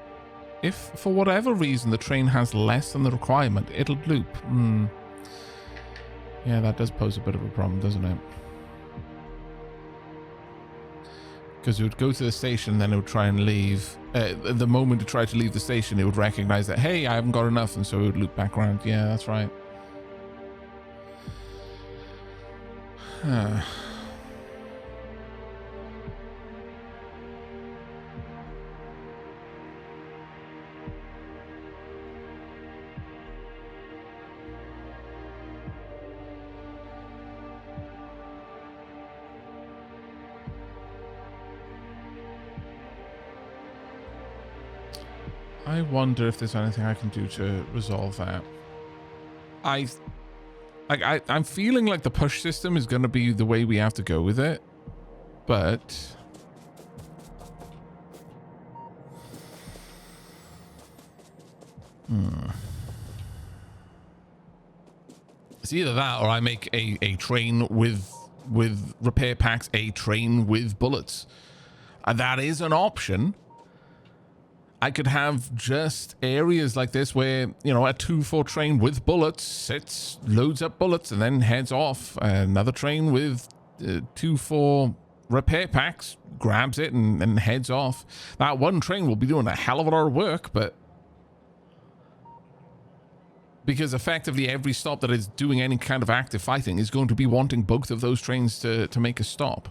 S1: if for whatever reason the train has less than the requirement, it'll loop. Yeah, that does pose a bit of a problem, doesn't it? Because it would go to the station, then it would try and leave. The moment it tried to leave the station, it would recognize that, hey, I haven't got enough, and so it would loop back around. Yeah, that's right. I wonder if there's anything I can do to resolve that. I'm feeling like the push system is going to be the way we have to go with it, but it's either that or I make a train with repair packs, a train with bullets. And that is an option. I could have just areas like this where, you know, a 2-4 train with bullets sits, loads up bullets, and then heads off. Another train with 2-4 repair packs grabs it and heads off. That one train will be doing a hell of a lot of work, but because effectively every stop that is doing any kind of active fighting is going to be wanting both of those trains to make a stop.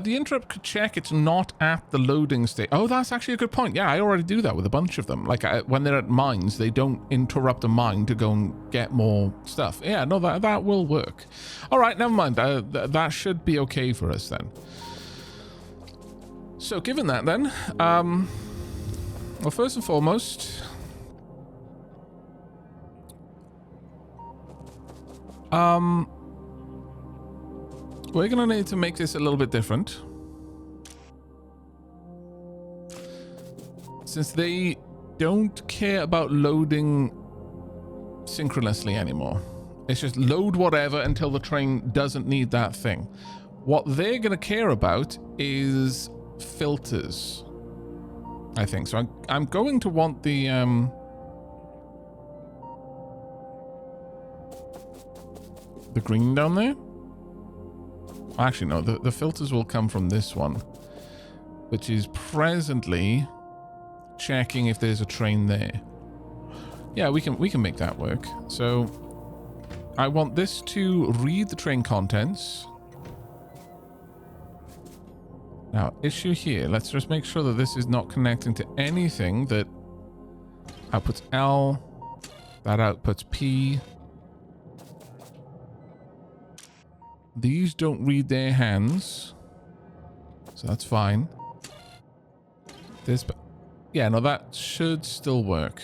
S1: The interrupt could check it's not at the loading state. Oh, that's actually a good point. Yeah, I already do that with a bunch of them. Like when they're at mines, they don't interrupt a mine to go and get more stuff. Yeah, no, that will work. All right, never mind. That should be okay for us then. So given that then, well, first and foremost, we're going to need to make this a little bit different. Since they don't care about loading synchronously anymore. It's just load whatever until the train doesn't need that thing. What they're going to care about is filters, I think. So I'm going to want the green down there. Actually, no, the filters will come from this one, which is presently checking if there's a train there. Yeah, we can make that work. So I want this to read the train contents. Now, issue here. Let's just make sure that this is not connecting to anything that outputs L, that outputs P. These don't read their hands, so that's fine. This, yeah, no, that should still work.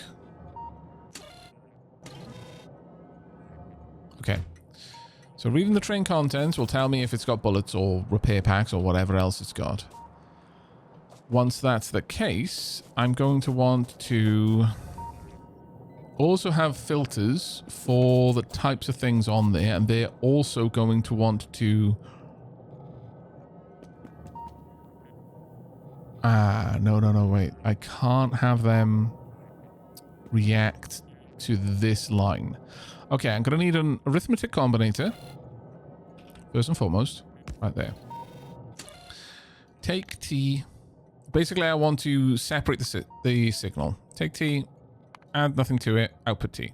S1: Okay. So reading the train contents will tell me if it's got bullets or repair packs or whatever else it's got. Once that's the case, I'm going to want to also have filters for the types of things on there, and they're also going to want to no, wait, I can't have them react to this line. Okay, I'm gonna need an arithmetic combinator first and foremost, right there. Take T. Basically, I want to separate the signal. Take T, add nothing to it, output T.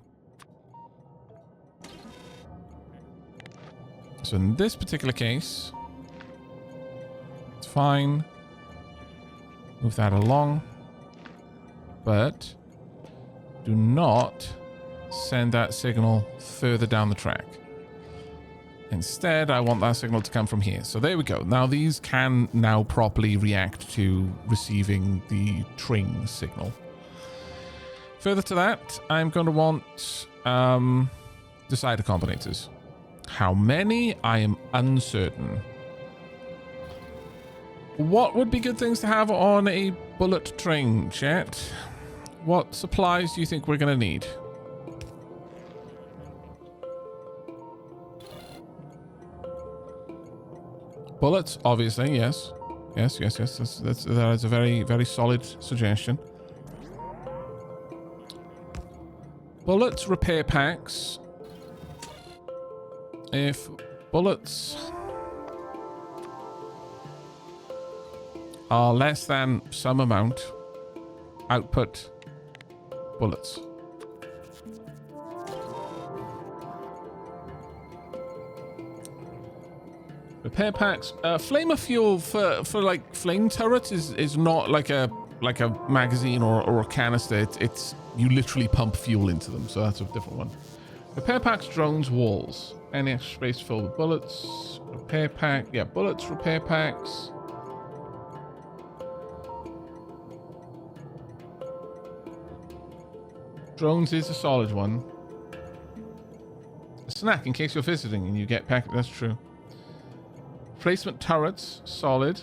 S1: So in this particular case, it's fine. Move that along. But do not send that signal further down the track. Instead, I want that signal to come from here. So there we go. Now these can now properly react to receiving the train signal. Further to that, I'm going to want decider combinators. How many? I am uncertain. What would be good things to have on a bullet train, chat? What supplies do you think we're going to need? Bullets, obviously, yes. Yes. That is a very, very solid suggestion. Bullets, repair packs. If bullets are less than some amount, output bullets. Repair packs. Flamer fuel for like flame turrets is not like a magazine or a canister. It's you literally pump fuel into them, so that's a different one. Repair packs, drones, walls. Any extra space filled with bullets. Repair pack. Yeah, bullets, repair packs. Drones is a solid one. A snack in case you're visiting and you get packed. That's true. Placement turrets, solid.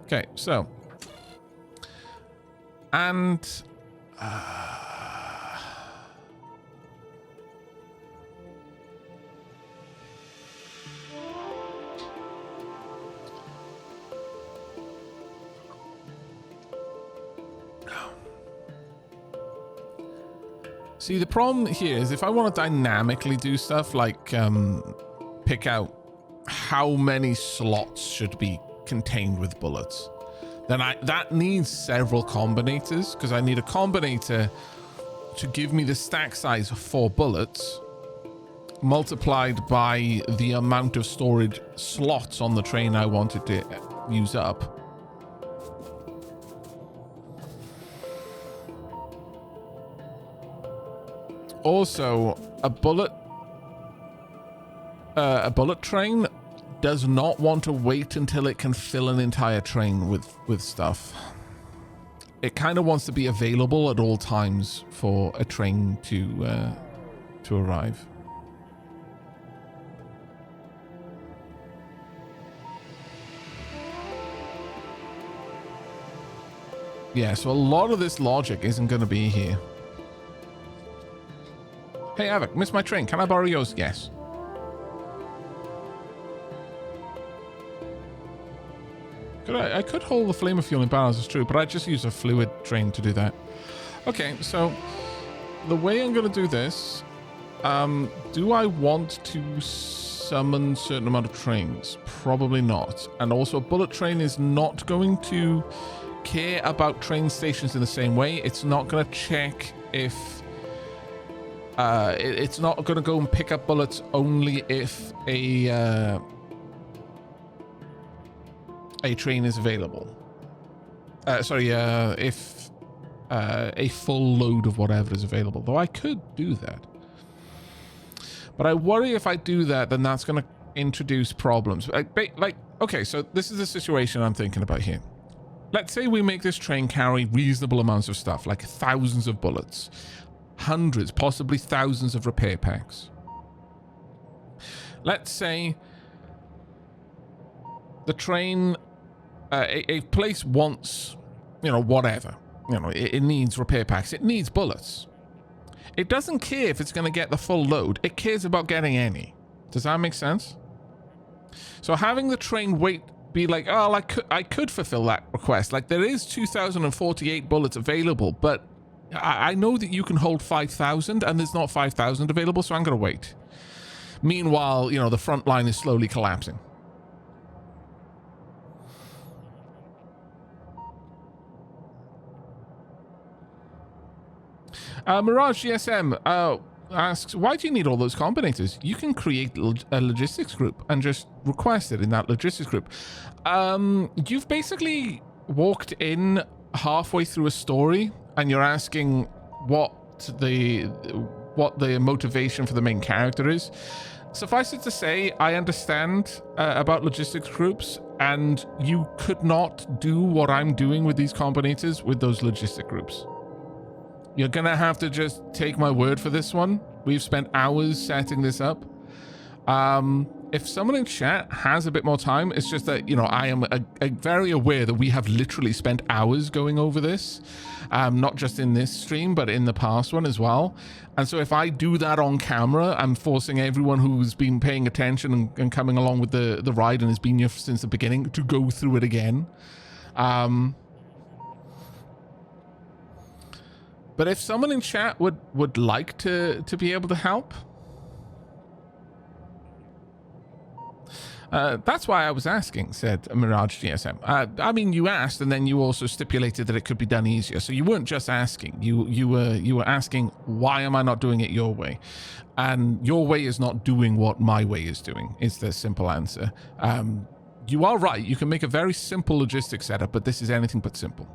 S1: Okay, so. And... See, the problem here is if I want to dynamically do stuff like pick out how many slots should be contained with bullets, then that needs several combinators, because I need a combinator to give me the stack size for bullets multiplied by the amount of storage slots on the train I wanted to use up. Also, a bullet train does not want to wait until it can fill an entire train with stuff. It kind of wants to be available at all times for a train to arrive. Yeah, so a lot of this logic isn't going to be here. Hey, Aavak, missed my train. Can I borrow yours? Yes. I could hold the flamer fuel in balance, it's true, but I just use a fluid train to do that. Okay, so the way I'm going to do this, do I want to summon a certain amount of trains? Probably not. And also, a bullet train is not going to care about train stations in the same way. It's not going to check if... it's not going to go and pick up bullets only if a train is available. If a full load of whatever is available. Though I could do that. But I worry if I do that, then that's going to introduce problems. Okay, so this is the situation I'm thinking about here. Let's say we make this train carry reasonable amounts of stuff, like thousands of bullets. Hundreds, possibly thousands of repair packs. Let's say the train, a place wants, whatever. It needs repair packs. It needs bullets. It doesn't care if it's going to get the full load. It cares about getting any. Does that make sense? So having the train be like, oh, I could fulfill that request. Like, there is 2,048 bullets available, but I know that you can hold 5,000 and there's not 5,000 available, so I'm going to wait. Meanwhile, the front line is slowly collapsing. Mirage GSM asks, why do you need all those combinators? You can create a logistics group and just request it in that logistics group. You've basically walked in halfway through a story and you're asking what what the motivation for the main character is. Suffice it to say, I understand about logistics groups, and you could not do what I'm doing with these combinators with those logistic groups. You're gonna have to just take my word for this one. We've spent hours setting this up. If someone in chat has a bit more time, it's just that, you know, I am very aware that we have literally spent hours going over this, not just in this stream, but in the past one as well. And so if I do that on camera, I'm forcing everyone who's been paying attention and coming along with the ride and has been here since the beginning to go through it again. But if someone in chat would like to be able to help, that's why I was asking, said Mirage GSM. I mean, you asked, and then you also stipulated that it could be done easier. So you weren't just asking. You were asking, why am I not doing it your way? And your way is not doing what my way is doing. Is the simple answer. You are right. You can make a very simple logistics setup, but this is anything but simple.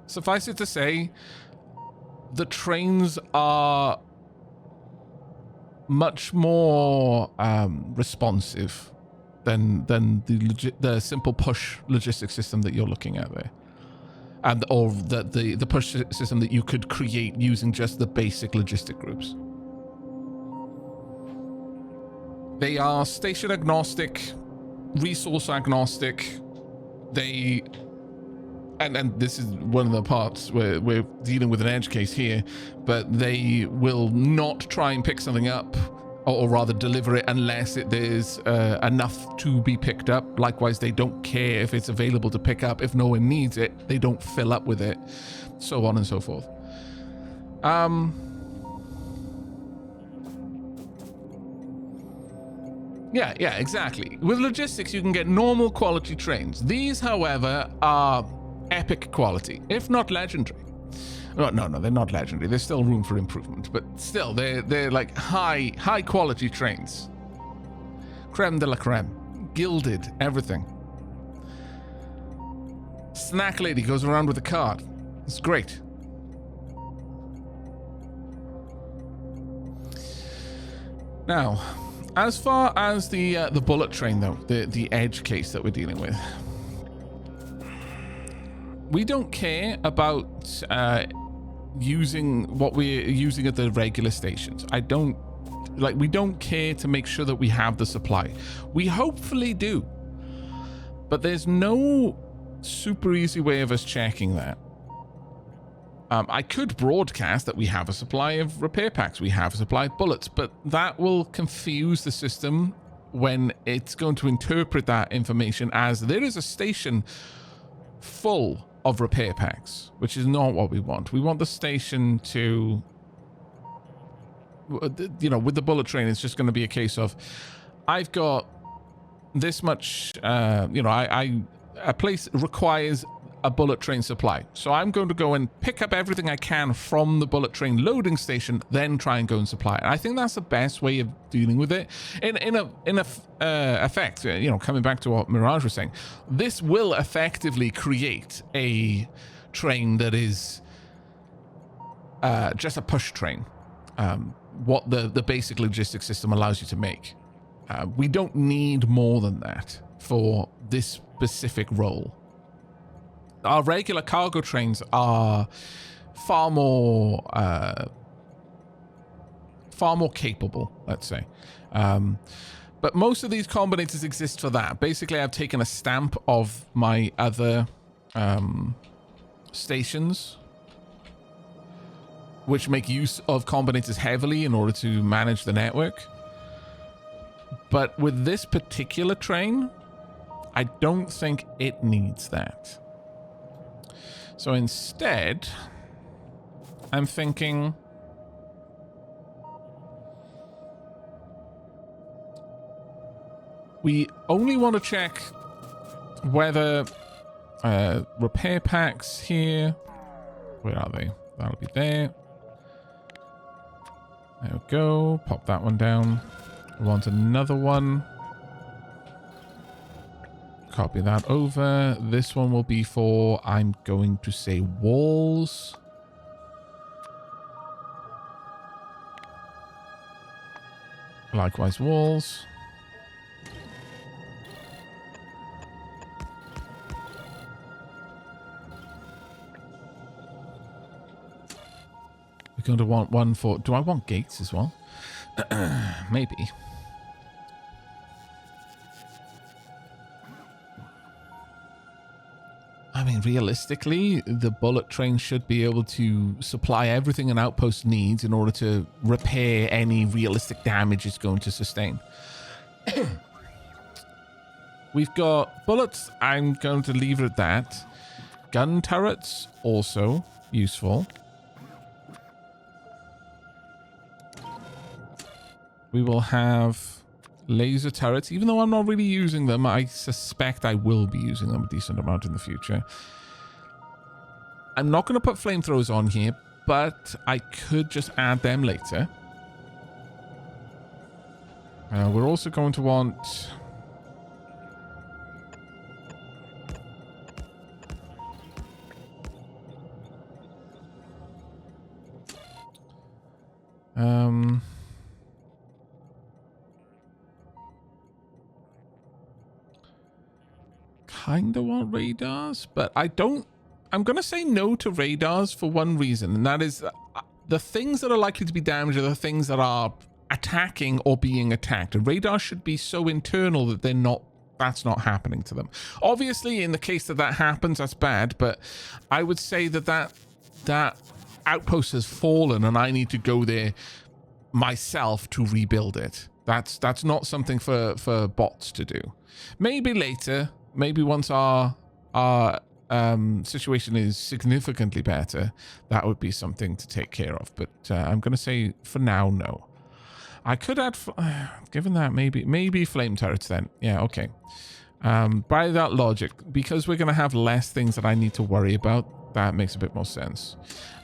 S1: Suffice it to say, the trains are much more responsive than the simple push logistics system that you're looking at there, and or the push system that you could create using just the basic logistic groups. They are station agnostic, resource agnostic. They and this is one of the parts where we're dealing with an edge case here, but they will not try and pick something up, or rather deliver it, unless there's enough to be picked up. Likewise, they don't care if it's available to pick up. If no one needs it, they don't fill up with it, so on and so forth. Yeah, exactly. With logistics, you can get normal quality trains. These, however, are epic quality, if not legendary. Well, no, they're not legendary. There's still room for improvement, but still, they're like high quality trains. Creme de la creme, gilded, everything. Snack lady goes around with a card. It's great. Now, as far as the bullet train, though, the edge case that we're dealing with. We don't care about using what we're using at the regular stations. We don't care to make sure that we have the supply. We hopefully do. But there's no super easy way of us checking that. I could broadcast that we have a supply of repair packs, we have a supply of bullets, but that will confuse the system when it's going to interpret that information as there is a station full of repair packs, which is not what we want. We want the station to, you know, with the bullet train, it's just going to be a case of, I've got this much, you know, a place requires a bullet train supply. So I'm going to go and pick up everything I can from the bullet train loading station, then try and go and supply it. I think that's the best way of dealing with it. In effect, you know, coming back to what Mirage was saying, this will effectively create a train that is just a push train. What the basic logistics system allows you to make. We don't need more than that for this specific role. Our regular cargo trains are far more capable, let's say. But most of these combinators exist for that. Basically, I've taken a stamp of my other stations, which make use of combinators heavily in order to manage the network. But with this particular train, I don't think it needs that. So instead, I'm thinking we only want to check whether repair packs here, where are they? That'll be there. There we go. Pop that one down. We want another one. Copy that over. This one will be for, I'm going to say, walls. Likewise, walls. We're going to want one for... Do I want gates as well? Maybe. I mean, realistically, the bullet train should be able to supply everything an outpost needs in order to repair any realistic damage it's going to sustain. We've got bullets. I'm going to leave it at that. Gun turrets, also useful. We will have laser turrets. Even though I'm not really using them, I suspect I will be using them a decent amount in the future. I'm not going to put flamethrowers on here, but I could just add them later. We're also going to want... kind of want radars, but I don't... I'm going to say no to radars for one reason, and that is the things that are likely to be damaged are the things that are attacking or being attacked. And radars should be so internal that they're not... That's not happening to them. Obviously, in the case that that happens, that's bad, but I would say that outpost has fallen and I need to go there myself to rebuild it. That's not something for bots to do. Maybe later... Maybe once our situation is significantly better, that would be something to take care of. But I'm going to say for now, no. I could add, given that, maybe flame turrets then. Yeah, okay. By that logic, because we're going to have less things that I need to worry about, that makes a bit more sense.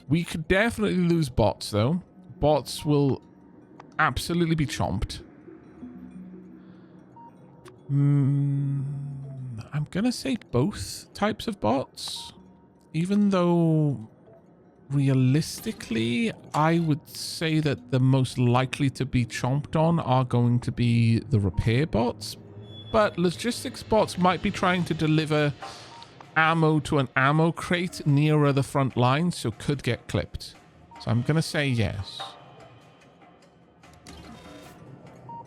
S1: We could definitely lose bots, though. Bots will absolutely be chomped. I'm going to say both types of bots, even though realistically, I would say that the most likely to be chomped on are going to be the repair bots, but logistics bots might be trying to deliver ammo to an ammo crate nearer the front line, so could get clipped. So I'm going to say yes.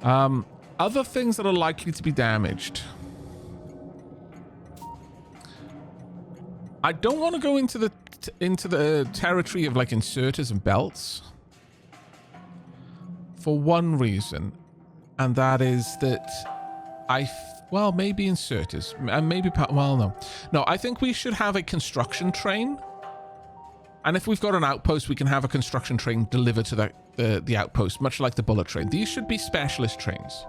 S1: Other things that are likely to be damaged. I don't want to go into the territory of like inserters and belts for one reason, and that is that well, maybe inserters and maybe no, I think we should have a construction train, and if we've got an outpost, we can have a construction train delivered to the outpost, much like the bullet train. These should be specialist trains.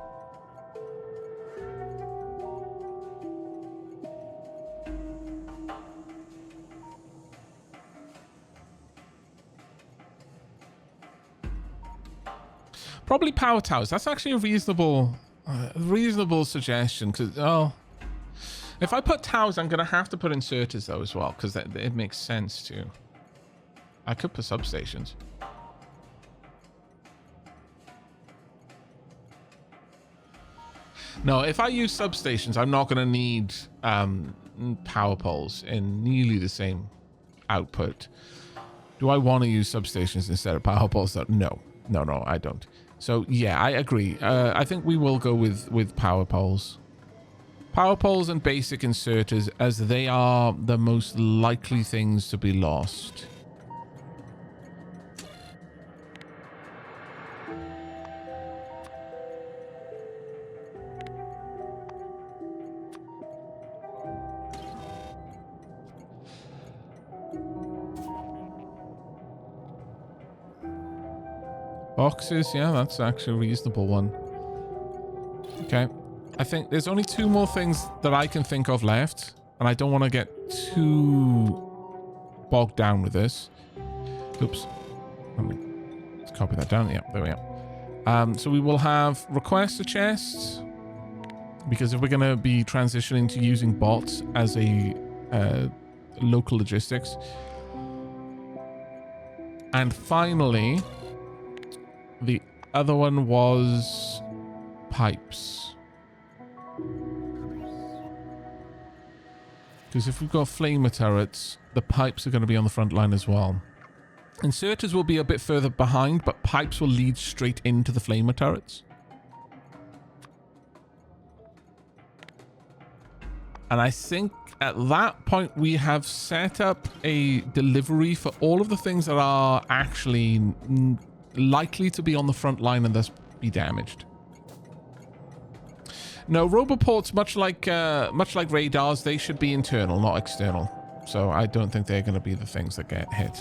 S1: Probably power towers. That's actually a reasonable suggestion. Because if I put towers, I'm gonna have to put inserters though as well, because it makes sense too. I could put substations. No, if I use substations, I'm not gonna need power poles in nearly the same output. Do I want to use substations instead of power poles? No, I don't. So yeah, I agree. I think we will go with power poles. Power poles and basic inserters, as they are the most likely things to be lost. Boxes, yeah, that's actually a reasonable one. Okay. I think there's only two more things that I can think of left, and I don't want to get too bogged down with this. Oops. Let's copy that down. Yeah, there we are. So we will have request a chest. Because if we're going to be transitioning to using bots as a local logistics. And finally, the other one was pipes. Because if we've got flamer turrets, the pipes are going to be on the front line as well. Inserters will be a bit further behind, but pipes will lead straight into the flamer turrets. And I think at that point we have set up a delivery for all of the things that are actually likely to be on the front line and thus be damaged. No, roboports, much like radars, they should be internal, not external. So I don't think they're going to be the things that get hit.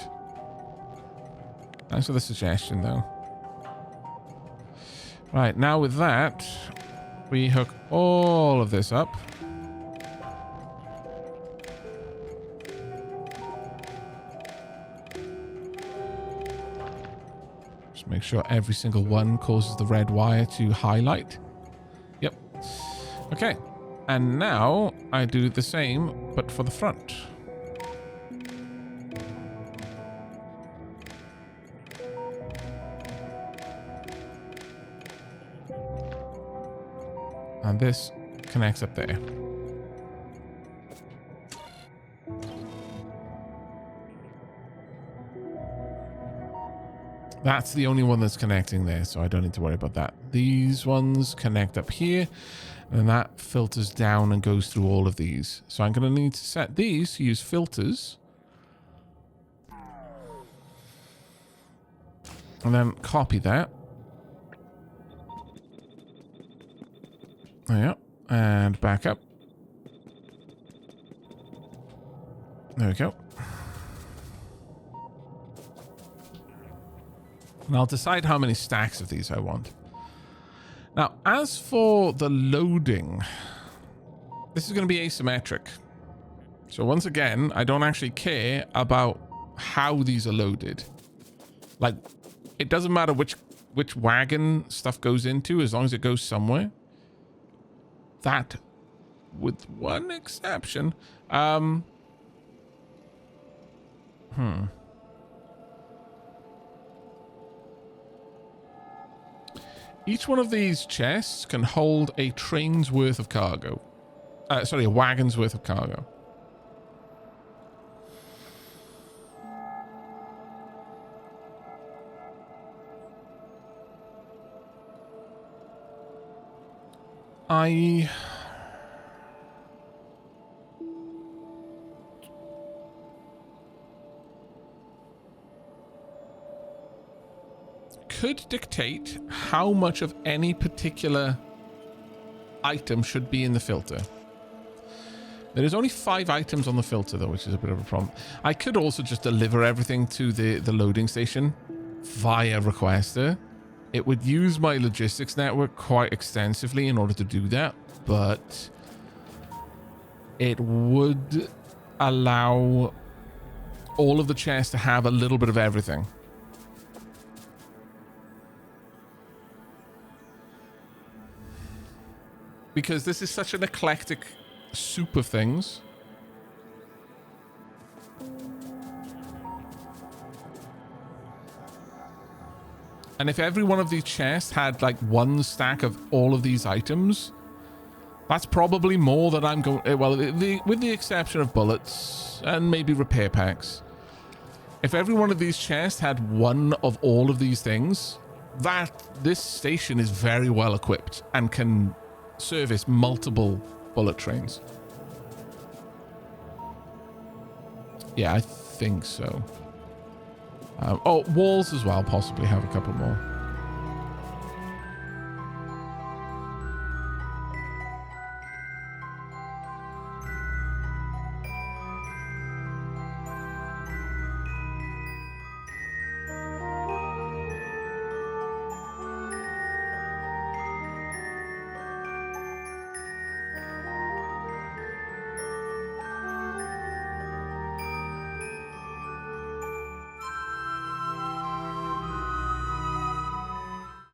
S1: Thanks for the suggestion, though. Right, now with that, we hook all of this up. Just make sure every single one causes the red wire to highlight. Yep. Okay. And now I do the same, but for the front. And this connects up there. That's the only one that's connecting there, so I don't need to worry about that. These ones connect up here, and that filters down and goes through all of these. So I'm going to need to set these to use filters. And then copy that. Yeah, and back up. There we go. And I'll decide how many stacks of these I want. Now, as for the loading, this is going to be asymmetric. So once again, I don't actually care about how these are loaded. Like, it doesn't matter which wagon stuff goes into, as long as it goes somewhere. That, with one exception. Each one of these chests can hold a train's worth of cargo. Sorry, a wagon's worth of cargo. I could dictate how much of any particular item should be in the filter. There is only 5 items on the filter, though, which is a bit of a problem. I could also just deliver everything to the loading station via requester. It would use my logistics network quite extensively in order to do that, but it would allow all of the chests to have a little bit of everything. Because this is such an eclectic soup of things. And if every one of these chests had like one stack of all of these items, that's probably more than I'm going... Well, with the exception of bullets and maybe repair packs. If every one of these chests had one of all of these things, this station is very well equipped and can service multiple bullet trains. Yeah, I think so. Oh, walls as well, possibly have a couple more.